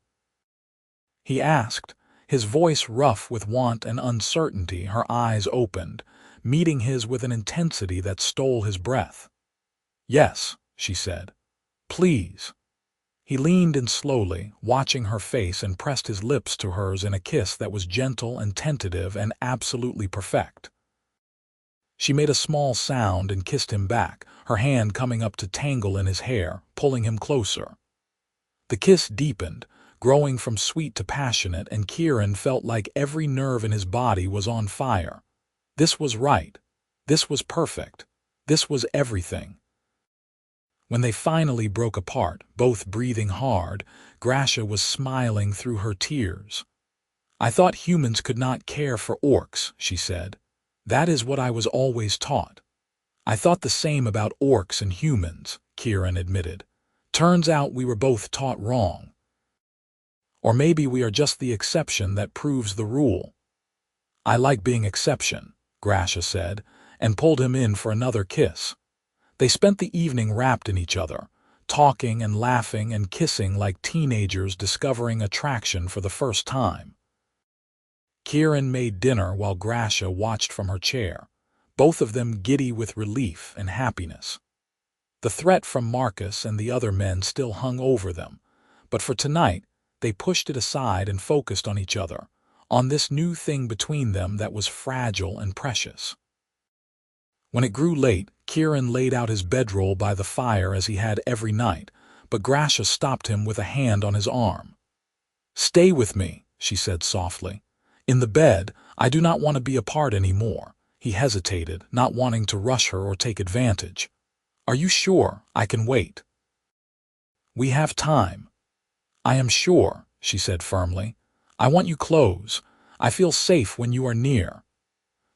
he asked, his voice rough with want and uncertainty. Her eyes opened, meeting his with an intensity that stole his breath. "Yes," she said. "Please." He leaned in slowly, watching her face, and pressed his lips to hers in a kiss that was gentle and tentative and absolutely perfect. She made a small sound and kissed him back, her hand coming up to tangle in his hair, pulling him closer. The kiss deepened, growing from sweet to passionate, and Kieran felt like every nerve in his body was on fire. This was right. This was perfect. This was everything. When they finally broke apart, both breathing hard, Gracia was smiling through her tears. "I thought humans could not care for orcs," she said. "That is what I was always taught." "I thought the same about orcs and humans," Kieran admitted. "Turns out we were both taught wrong. Or maybe we are just the exception that proves the rule." "I like being exception," Gracia said, and pulled him in for another kiss. They spent the evening wrapped in each other, talking and laughing and kissing like teenagers discovering attraction for the first time. Kieran made dinner while Gracia watched from her chair, both of them giddy with relief and happiness. The threat from Marcus and the other men still hung over them, but for tonight they pushed it aside and focused on each other, on this new thing between them that was fragile and precious. When it grew late, Kieran laid out his bedroll by the fire as he had every night, but Gracia stopped him with a hand on his arm. "Stay with me," she said softly. In the bed, I do not want to be apart anymore. He hesitated, not wanting to rush her or take advantage. Are you sure I can wait? We have time. I am sure, she said firmly. I want you close. I feel safe when you are near.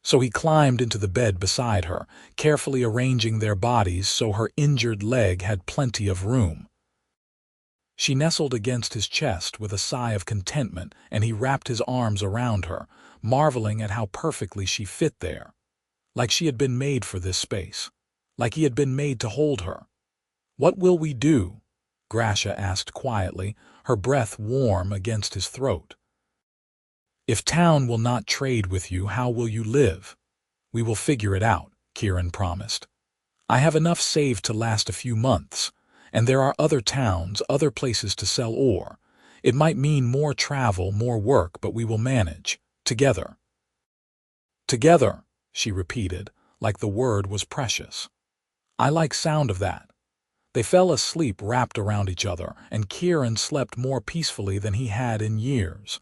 So he climbed into the bed beside her, carefully arranging their bodies so her injured leg had plenty of room. She nestled against his chest with a sigh of contentment, and he wrapped his arms around her, marveling at how perfectly she fit there. Like she had been made for this space. Like he had been made to hold her. What will we do? Gracia asked quietly, her breath warm against his throat. If town will not trade with you, how will you live? We will figure it out, Kieran promised. I have enough saved to last a few months, and there are other towns, other places to sell ore. It might mean more travel, more work, but we will manage. Together. Together, she repeated, like the word was precious. I like sound of that. They fell asleep wrapped around each other, and Kieran slept more peacefully than he had in years.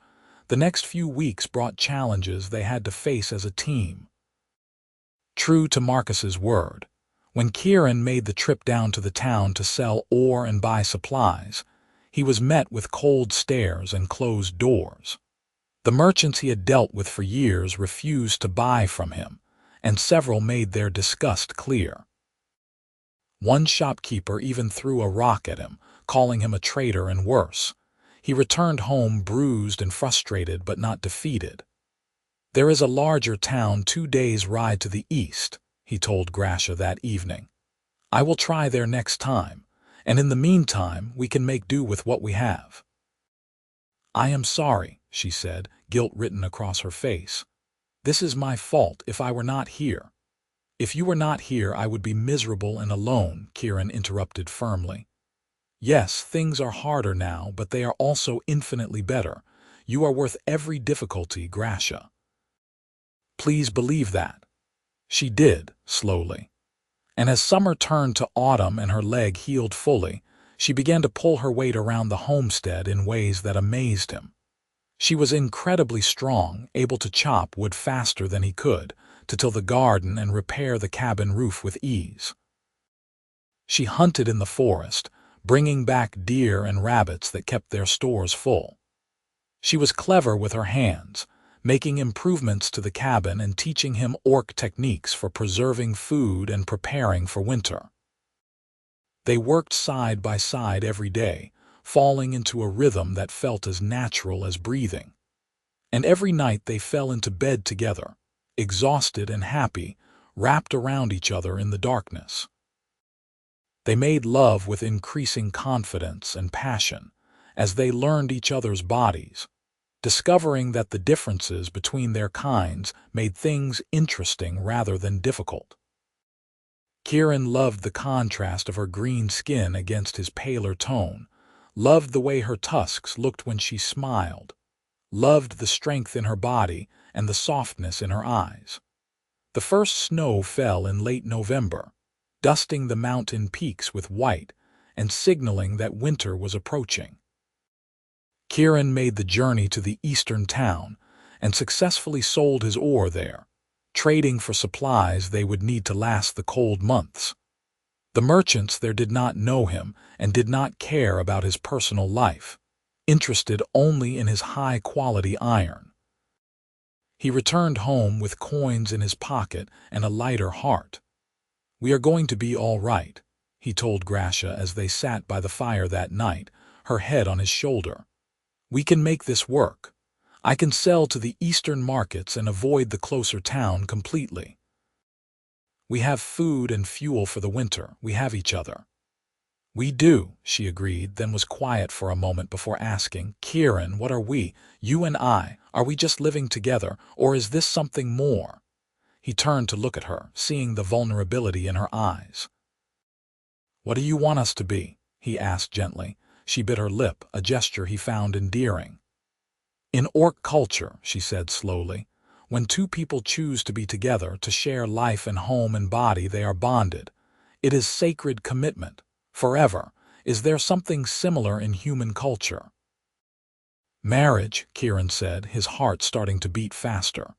The next few weeks brought challenges they had to face as a team. True to Marcus's word, when Kieran made the trip down to the town to sell ore and buy supplies, he was met with cold stares and closed doors. The merchants he had dealt with for years refused to buy from him, and several made their disgust clear. One shopkeeper even threw a rock at him, calling him a traitor and worse. He returned home bruised and frustrated but not defeated. There is a larger town 2 days' ride to the east, he told Gracia that evening. I will try there next time, and in the meantime we can make do with what we have. I am sorry, she said, guilt written across her face. This is my fault if I were not here. If you were not here, I would be miserable and alone, Kieran interrupted firmly. Yes, things are harder now, but they are also infinitely better. You are worth every difficulty, Gracia. Please believe that. She did, slowly. And as summer turned to autumn and her leg healed fully, she began to pull her weight around the homestead in ways that amazed him. She was incredibly strong, able to chop wood faster than he could, to till the garden and repair the cabin roof with ease. She hunted in the forest, bringing back deer and rabbits that kept their stores full. She was clever with her hands, making improvements to the cabin and teaching him orc techniques for preserving food and preparing for winter. They worked side by side every day, falling into a rhythm that felt as natural as breathing. And every night they fell into bed together, exhausted and happy, wrapped around each other in the darkness. They made love with increasing confidence and passion as they learned each other's bodies, discovering that the differences between their kinds made things interesting rather than difficult. Kieran loved the contrast of her green skin against his paler tone, loved the way her tusks looked when she smiled, loved the strength in her body and the softness in her eyes. The first snow fell in late November, dusting the mountain peaks with white and signaling that winter was approaching. Kieran made the journey to the eastern town and successfully sold his ore there, trading for supplies they would need to last the cold months. The merchants there did not know him and did not care about his personal life, interested only in his high-quality iron. He returned home with coins in his pocket and a lighter heart. We are going to be all right, he told Gracia as they sat by the fire that night, her head on his shoulder. We can make this work. I can sell to the eastern markets and avoid the closer town completely. We have food and fuel for the winter. We have each other. We do, she agreed, then was quiet for a moment before asking, Kieran, what are we, you and I? Are we just living together, or is this something more? He turned to look at her, seeing the vulnerability in her eyes. What do you want us to be? He asked gently. She bit her lip, a gesture he found endearing. In orc culture, she said slowly, when two people choose to be together, to share life and home and body, they are bonded. It is sacred commitment. Forever. Is there something similar in human culture? Marriage, Kieran said, his heart starting to beat faster.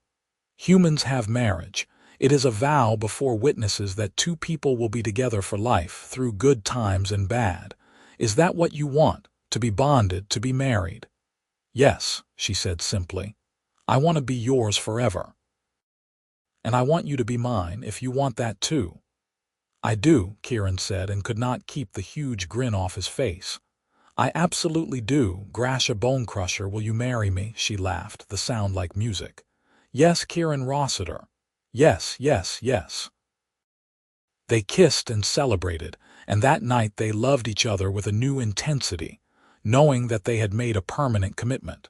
Humans have marriage. It is a vow before witnesses that two people will be together for life, through good times and bad. Is that what you want, to be bonded, to be married? Yes, she said simply. I want to be yours forever. And I want you to be mine if you want that too. I do, Kieran said, and could not keep the huge grin off his face. I absolutely do, Gracia Bonecrusher, will you marry me? She laughed, the sound like music. Yes, Kieran Rossiter. Yes, yes, yes. They kissed and celebrated, and that night they loved each other with a new intensity, knowing that they had made a permanent commitment.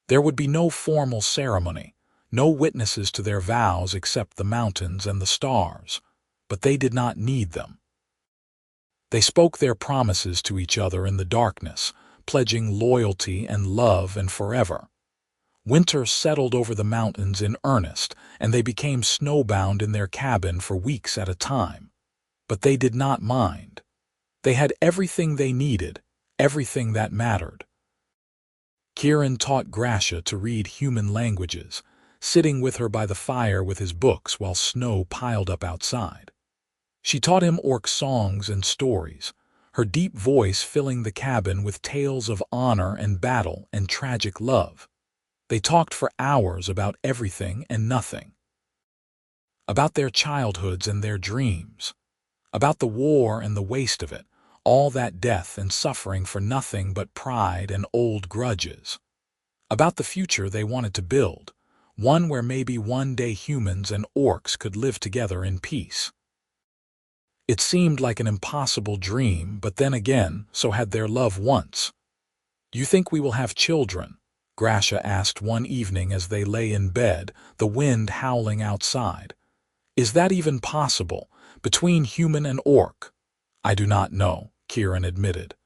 There would be no formal ceremony, no witnesses to their vows except the mountains and the stars, but they did not need them. They spoke their promises to each other in the darkness, pledging loyalty and love and forever. Winter settled over the mountains in earnest, and they became snowbound in their cabin for weeks at a time. But they did not mind. They had everything they needed, everything that mattered. Kieran taught Gracia to read human languages, sitting with her by the fire with his books while snow piled up outside. She taught him orc songs and stories, her deep voice filling the cabin with tales of honor and battle and tragic love. They talked for hours about everything and nothing. About their childhoods and their dreams. About the war and the waste of it, all that death and suffering for nothing but pride and old grudges. About the future they wanted to build, one where maybe one day humans and orcs could live together in peace. It seemed like an impossible dream, but then again, so had their love once. "Do you think we will have children?" Gracia asked one evening as they lay in bed, the wind howling outside. "Is that even possible, between human and orc?" "I do not know," Kieran admitted.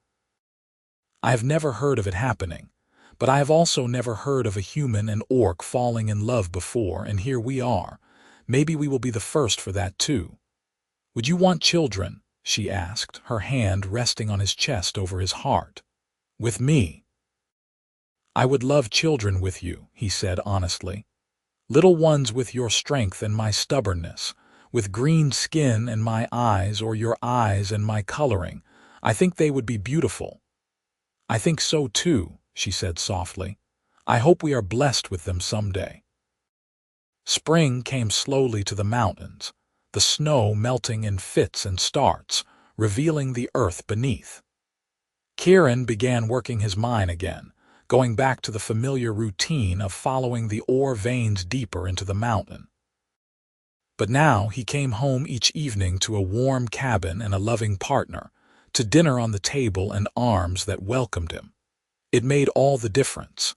"I have never heard of it happening, but I have also never heard of a human and orc falling in love before, and here we are. Maybe we will be the first for that too." "Would you want children?" she asked, her hand resting on his chest over his heart. "With me?" "I would love children with you," he said honestly. "Little ones with your strength and my stubbornness, with green skin and my eyes, or your eyes and my coloring. I think they would be beautiful." "I think so too," she said softly. "I hope we are blessed with them someday." Spring came slowly to the mountains, the snow melting in fits and starts, revealing the earth beneath. Kieran began working his mine again, going back to the familiar routine of following the ore veins deeper into the mountain. But now he came home each evening to a warm cabin and a loving partner, to dinner on the table and arms that welcomed him. It made all the difference.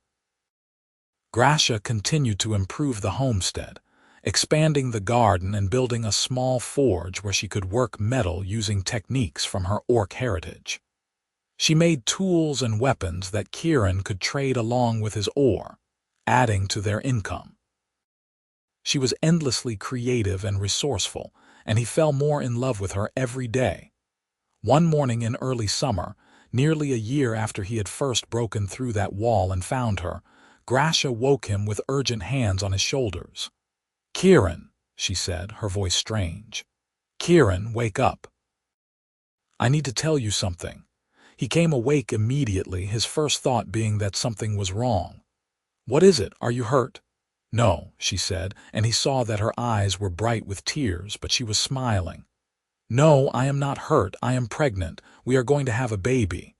Gracia continued to improve the homestead, expanding the garden and building a small forge where she could work metal using techniques from her orc heritage. She made tools and weapons that Kieran could trade along with his ore, adding to their income. She was endlessly creative and resourceful, and he fell more in love with her every day. One morning in early summer, nearly a year after he had first broken through that wall and found her, Gracia woke him with urgent hands on his shoulders. "Kieran," she said, her voice strange. "Kieran, wake up. I need to tell you something." He came awake immediately, his first thought being that something was wrong. "What is it? Are you hurt?" "No," she said, and he saw that her eyes were bright with tears, but she was smiling. "No, I am not hurt. I am pregnant. We are going to have a baby."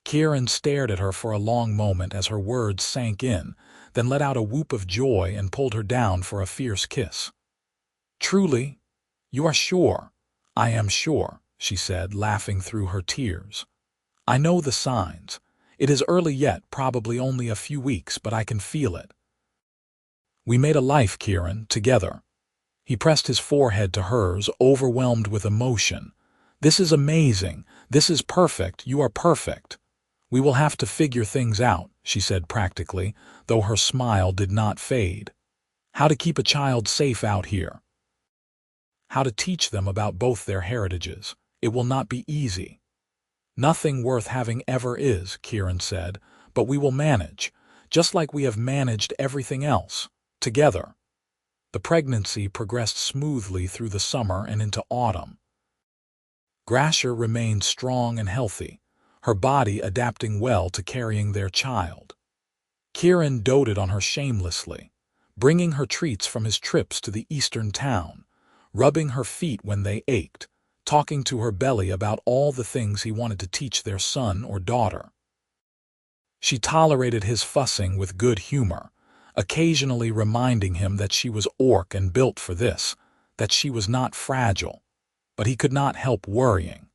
Kieran stared at her for a long moment as her words sank in, then let out a whoop of joy and pulled her down for a fierce kiss. "Truly? You are sure?" "I am sure," she said, laughing through her tears. "I know the signs. It is early yet, probably only a few weeks, but I can feel it. We made a life, Kieran, together." He pressed his forehead to hers, overwhelmed with emotion. "This is amazing. This is perfect. You are perfect. We will have to figure things out," she said practically, though her smile did not fade. "How to keep a child safe out here. How to teach them about both their heritages. It will not be easy." "Nothing worth having ever is," Kieran said, but we will manage, just like we have managed everything else, together." The pregnancy progressed smoothly through the summer and into autumn. Gracia remained strong and healthy, her body adapting well to carrying their child. Kieran doted on her shamelessly, bringing her treats from his trips to the eastern town, rubbing her feet when they ached, talking to her belly about all the things he wanted to teach their son or daughter. She tolerated his fussing with good humor, occasionally reminding him that she was orc and built for this, that she was not fragile, but he could not help worrying.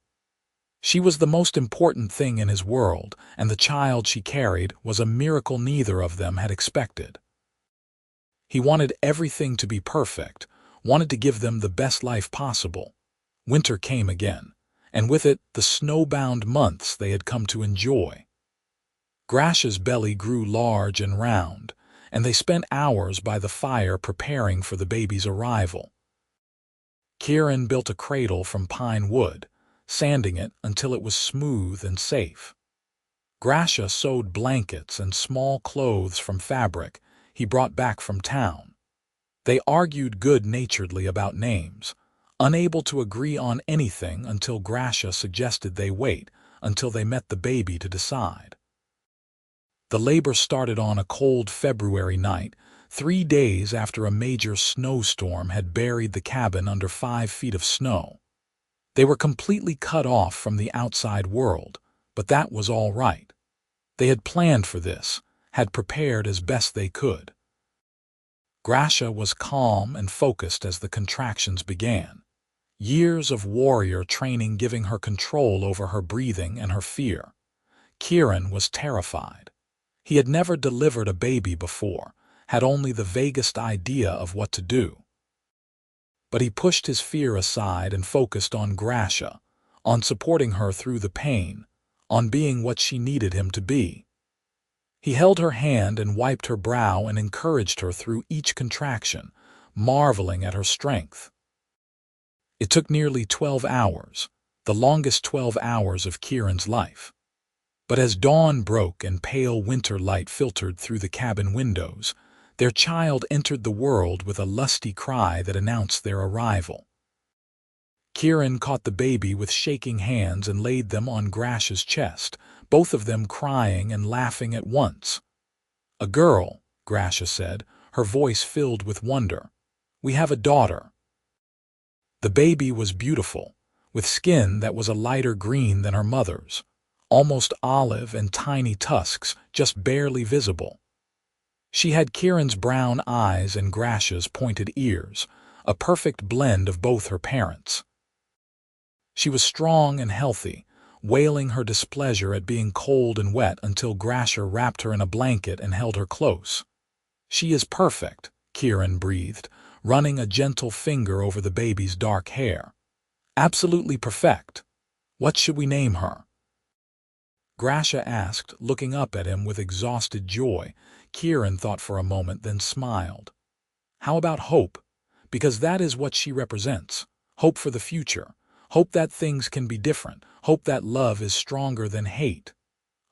She was the most important thing in his world, and the child she carried was a miracle neither of them had expected. He wanted everything to be perfect, wanted to give them the best life possible. Winter came again, and with it the snowbound months they had come to enjoy. Gracia's belly grew large and round, and they spent hours by the fire preparing for the baby's arrival. Kieran built a cradle from pine wood, sanding it until it was smooth and safe. Gracia sewed blankets and small clothes from fabric he brought back from town. They argued good-naturedly about names, unable to agree on anything until Gracia suggested they wait until they met the baby to decide. The labor started on a cold February night, 3 days after a major snowstorm had buried the cabin under 5 feet of snow. They were completely cut off from the outside world, but that was all right. They had planned for this, had prepared as best they could. Gracia was calm and focused as the contractions began, years of warrior training giving her control over her breathing and her fear. Kieran was terrified. He had never delivered a baby before, had only the vaguest idea of what to do. But he pushed his fear aside and focused on Gracia, on supporting her through the pain, on being what she needed him to be. He held her hand and wiped her brow and encouraged her through each contraction, marveling at her strength. It took nearly 12 hours, the longest 12 hours of Kieran's life. But as dawn broke and pale winter light filtered through the cabin windows, their child entered the world with a lusty cry that announced their arrival. Kieran caught the baby with shaking hands and laid them on Gracia's chest, both of them crying and laughing at once. "A girl," Gracia said, her voice filled with wonder. "We have a daughter." The baby was beautiful, with skin that was a lighter green than her mother's, almost olive and tiny tusks just barely visible. She had Kieran's brown eyes and Gracia's pointed ears, a perfect blend of both her parents. She was strong and healthy, wailing her displeasure at being cold and wet until Gracia wrapped her in a blanket and held her close. "She is perfect," Kieran breathed, running a gentle finger over the baby's dark hair. "Absolutely perfect. What should we name her?" Gracia asked, looking up at him with exhausted joy. Kieran thought for a moment, then smiled. "How about Hope? Because that is what she represents. Hope for the future. Hope that things can be different. Hope that love is stronger than hate."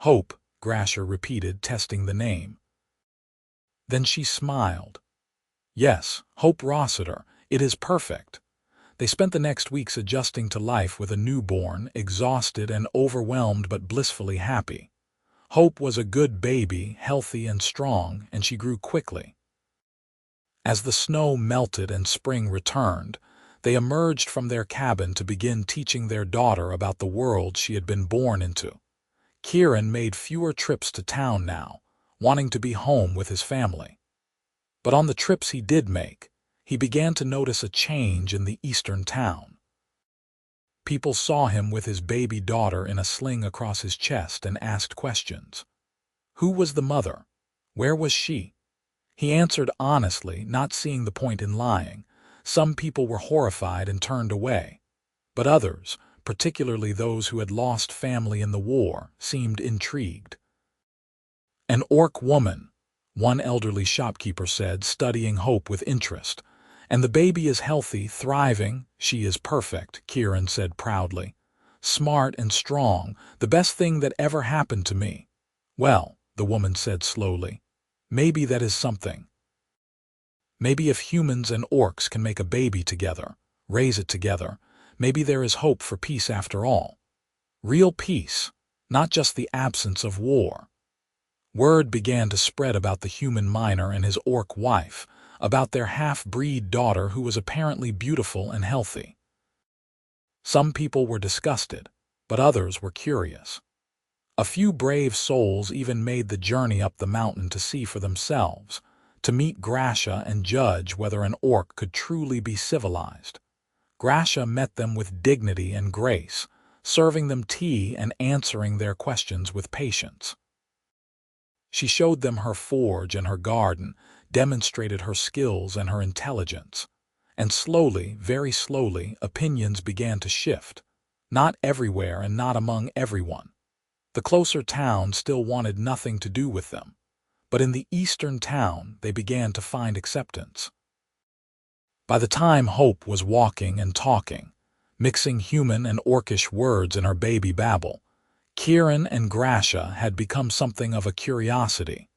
"Hope," Gracia repeated, testing the name. Then she smiled. "Yes, Hope Rossiter. It is perfect." They spent the next weeks adjusting to life with a newborn, exhausted and overwhelmed but blissfully happy. Hope was a good baby, healthy and strong, and she grew quickly. As the snow melted and spring returned, they emerged from their cabin to begin teaching their daughter about the world she had been born into. Kieran made fewer trips to town now, wanting to be home with his family. But on the trips he did make, he began to notice a change in the eastern town. People saw him with his baby daughter in a sling across his chest and asked questions. Who was the mother? Where was she? He answered honestly, not seeing the point in lying. Some people were horrified and turned away, but others, particularly those who had lost family in the war, seemed intrigued. "An orc woman," one elderly shopkeeper said, studying Hope with interest. "And the baby is healthy, thriving." "She is perfect," Kieran said proudly. "Smart and strong, the best thing that ever happened to me." "Well, the woman said slowly. Maybe that is something. Maybe if humans and orcs can make a baby together, raise it together, maybe there is hope for peace after all. Real peace, not just the absence of war. Word began to spread about the human miner and his orc wife, about their half-breed daughter who was apparently beautiful and healthy. Some people were disgusted, but others were curious. A few brave souls even made the journey up the mountain to see for themselves, to meet Gracia and judge whether an orc could truly be civilized. Gracia met them with dignity and grace, serving them tea and answering their questions with patience. She showed them her forge and her garden, demonstrated her skills and her intelligence. And slowly, very slowly, opinions began to shift. Not everywhere and not among everyone. The closer town still wanted nothing to do with them, but in the eastern town they began to find acceptance. By the time Hope was walking and talking, mixing human and orcish words in her baby babble, Kieran and Gracia had become something of a curiosity.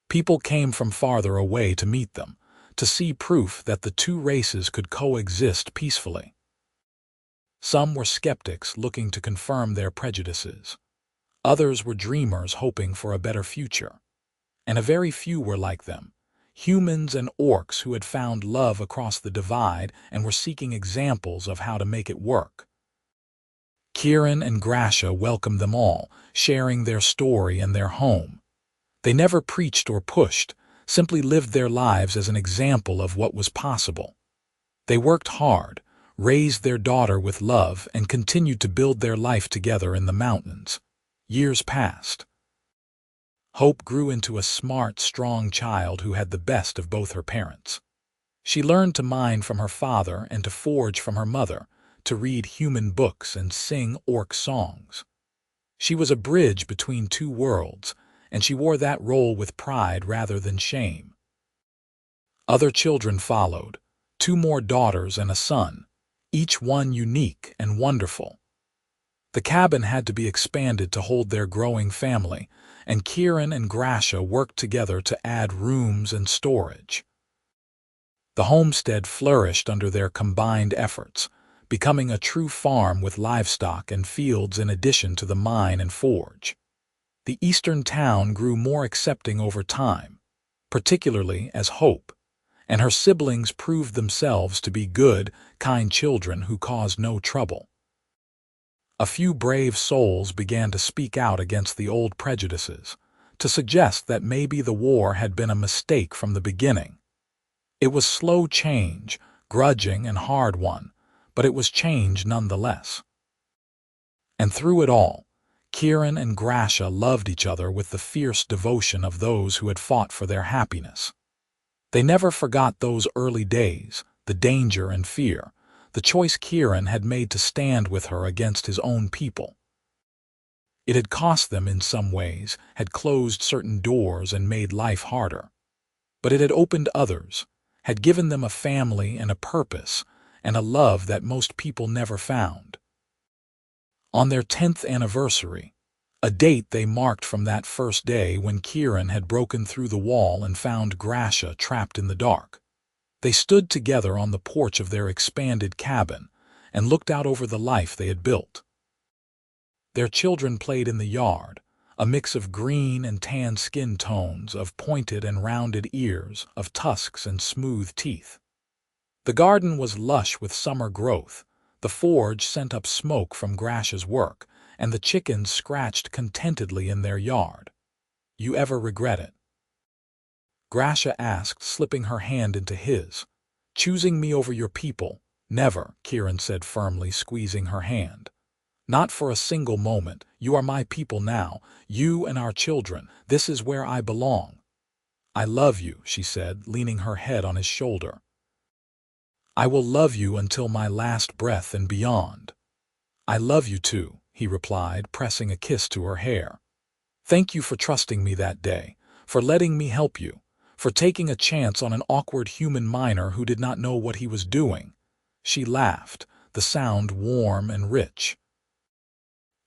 People came from farther away to meet them, to see proof that the two races could coexist peacefully. Some were skeptics looking to confirm their prejudices. Others were dreamers hoping for a better future. And a very few were like them, humans and orcs who had found love across the divide and were seeking examples of how to make it work. Kieran and Gracia welcomed them all, sharing their story and their home. They never preached or pushed, simply lived their lives as an example of what was possible. They worked hard, raised their daughter with love, and continued to build their life together in the mountains. Years passed. Hope grew into a smart, strong child who had the best of both her parents. She learned to mine from her father and to forge from her mother, to read human books and sing orc songs. She was a bridge between two worlds, and she wore that role with pride rather than shame. Other children followed, 2 more daughters and a son, each one unique and wonderful. The cabin had to be expanded to hold their growing family, and Kieran and Gracia worked together to add rooms and storage. The homestead flourished under their combined efforts, becoming a true farm with livestock and fields in addition to the mine and forge. The eastern town grew more accepting over time, particularly as Hope, and her siblings proved themselves to be good, kind children who caused no trouble. A few brave souls began to speak out against the old prejudices, to suggest that maybe the war had been a mistake from the beginning. It was slow change, grudging and hard-won, but it was change nonetheless. And through it all, Kieran and Gracia loved each other with the fierce devotion of those who had fought for their happiness. They never forgot those early days, the danger and fear, the choice Kieran had made to stand with her against his own people. It had cost them in some ways, had closed certain doors and made life harder. But it had opened others, had given them a family and a purpose, and a love that most people never found. On their 10th anniversary, a date they marked from that first day when Kieran had broken through the wall and found Gracia trapped in the dark, they stood together on the porch of their expanded cabin and looked out over the life they had built. Their children played in the yard, a mix of green and tan skin tones, of pointed and rounded ears, of tusks and smooth teeth. The garden was lush with summer growth, the forge sent up smoke from Gracia's work, and the chickens scratched contentedly in their yard. "You ever regret it?" Gracia asked, slipping her hand into his. "Choosing me over your people? Never," Kieran said firmly, squeezing her hand. "Not for a single moment. You are my people now, you and our children. This is where I belong." "I love you," she said, leaning her head on his shoulder. "I will love you until my last breath and beyond." "I love you too," he replied, pressing a kiss to her hair. "Thank you for trusting me that day, for letting me help you, for taking a chance on an awkward human miner who did not know what he was doing." She laughed, the sound warm and rich.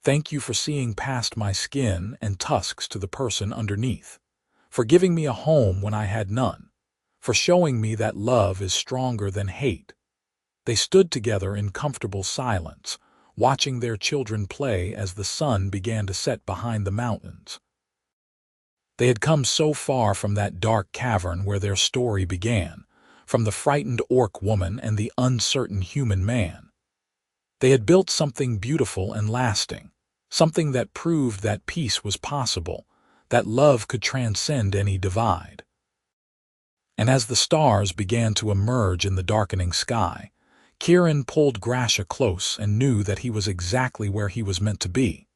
Thank you for seeing past my skin and tusks to the person underneath, for giving me a home when I had none, for showing me that love is stronger than hate. They stood together in comfortable silence, watching their children play as the sun began to set behind the mountains. They had come so far from that dark cavern where their story began, from the frightened orc woman and the uncertain human man. They had built something beautiful and lasting, something that proved that peace was possible, that love could transcend any divide. And as the stars began to emerge in the darkening sky, Kieran pulled Gracia close and knew that he was exactly where he was meant to be.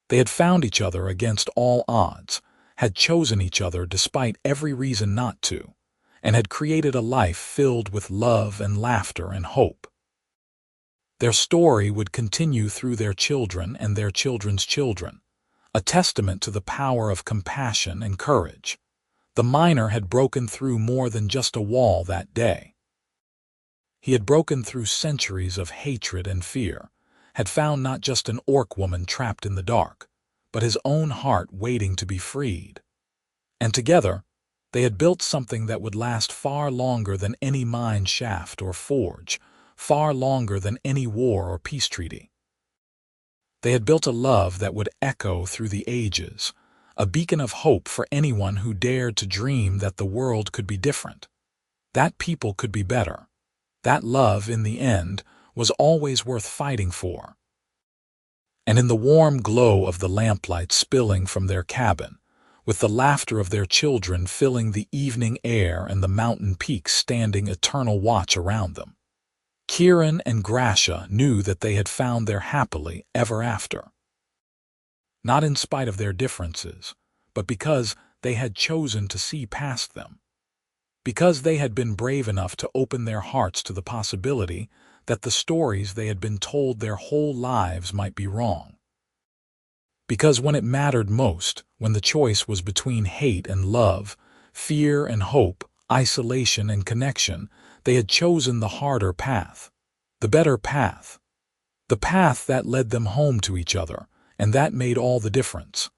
They had found each other against all odds, had chosen each other despite every reason not to, and had created a life filled with love and laughter and hope. Their story would continue through their children and their children's children, a testament to the power of compassion and courage. The miner had broken through more than just a wall that day. He had broken through centuries of hatred and fear, had found not just an orc woman trapped in the dark, but his own heart waiting to be freed. And together, they had built something that would last far longer than any mine shaft or forge, far longer than any war or peace treaty. They had built a love that would echo through the ages, a beacon of hope for anyone who dared to dream that the world could be different, that people could be better, that love, in the end, was always worth fighting for. And in the warm glow of the lamplight spilling from their cabin, with the laughter of their children filling the evening air and the mountain peaks standing eternal watch around them, Kieran and Gracia knew that they had found their happily ever after. Not in spite of their differences, but because they had chosen to see past them. Because they had been brave enough to open their hearts to the possibility that the stories they had been told their whole lives might be wrong. Because when it mattered most, when the choice was between hate and love, fear and hope, isolation and connection, they had chosen the harder path, the better path, the path that led them home to each other, and that made all the difference.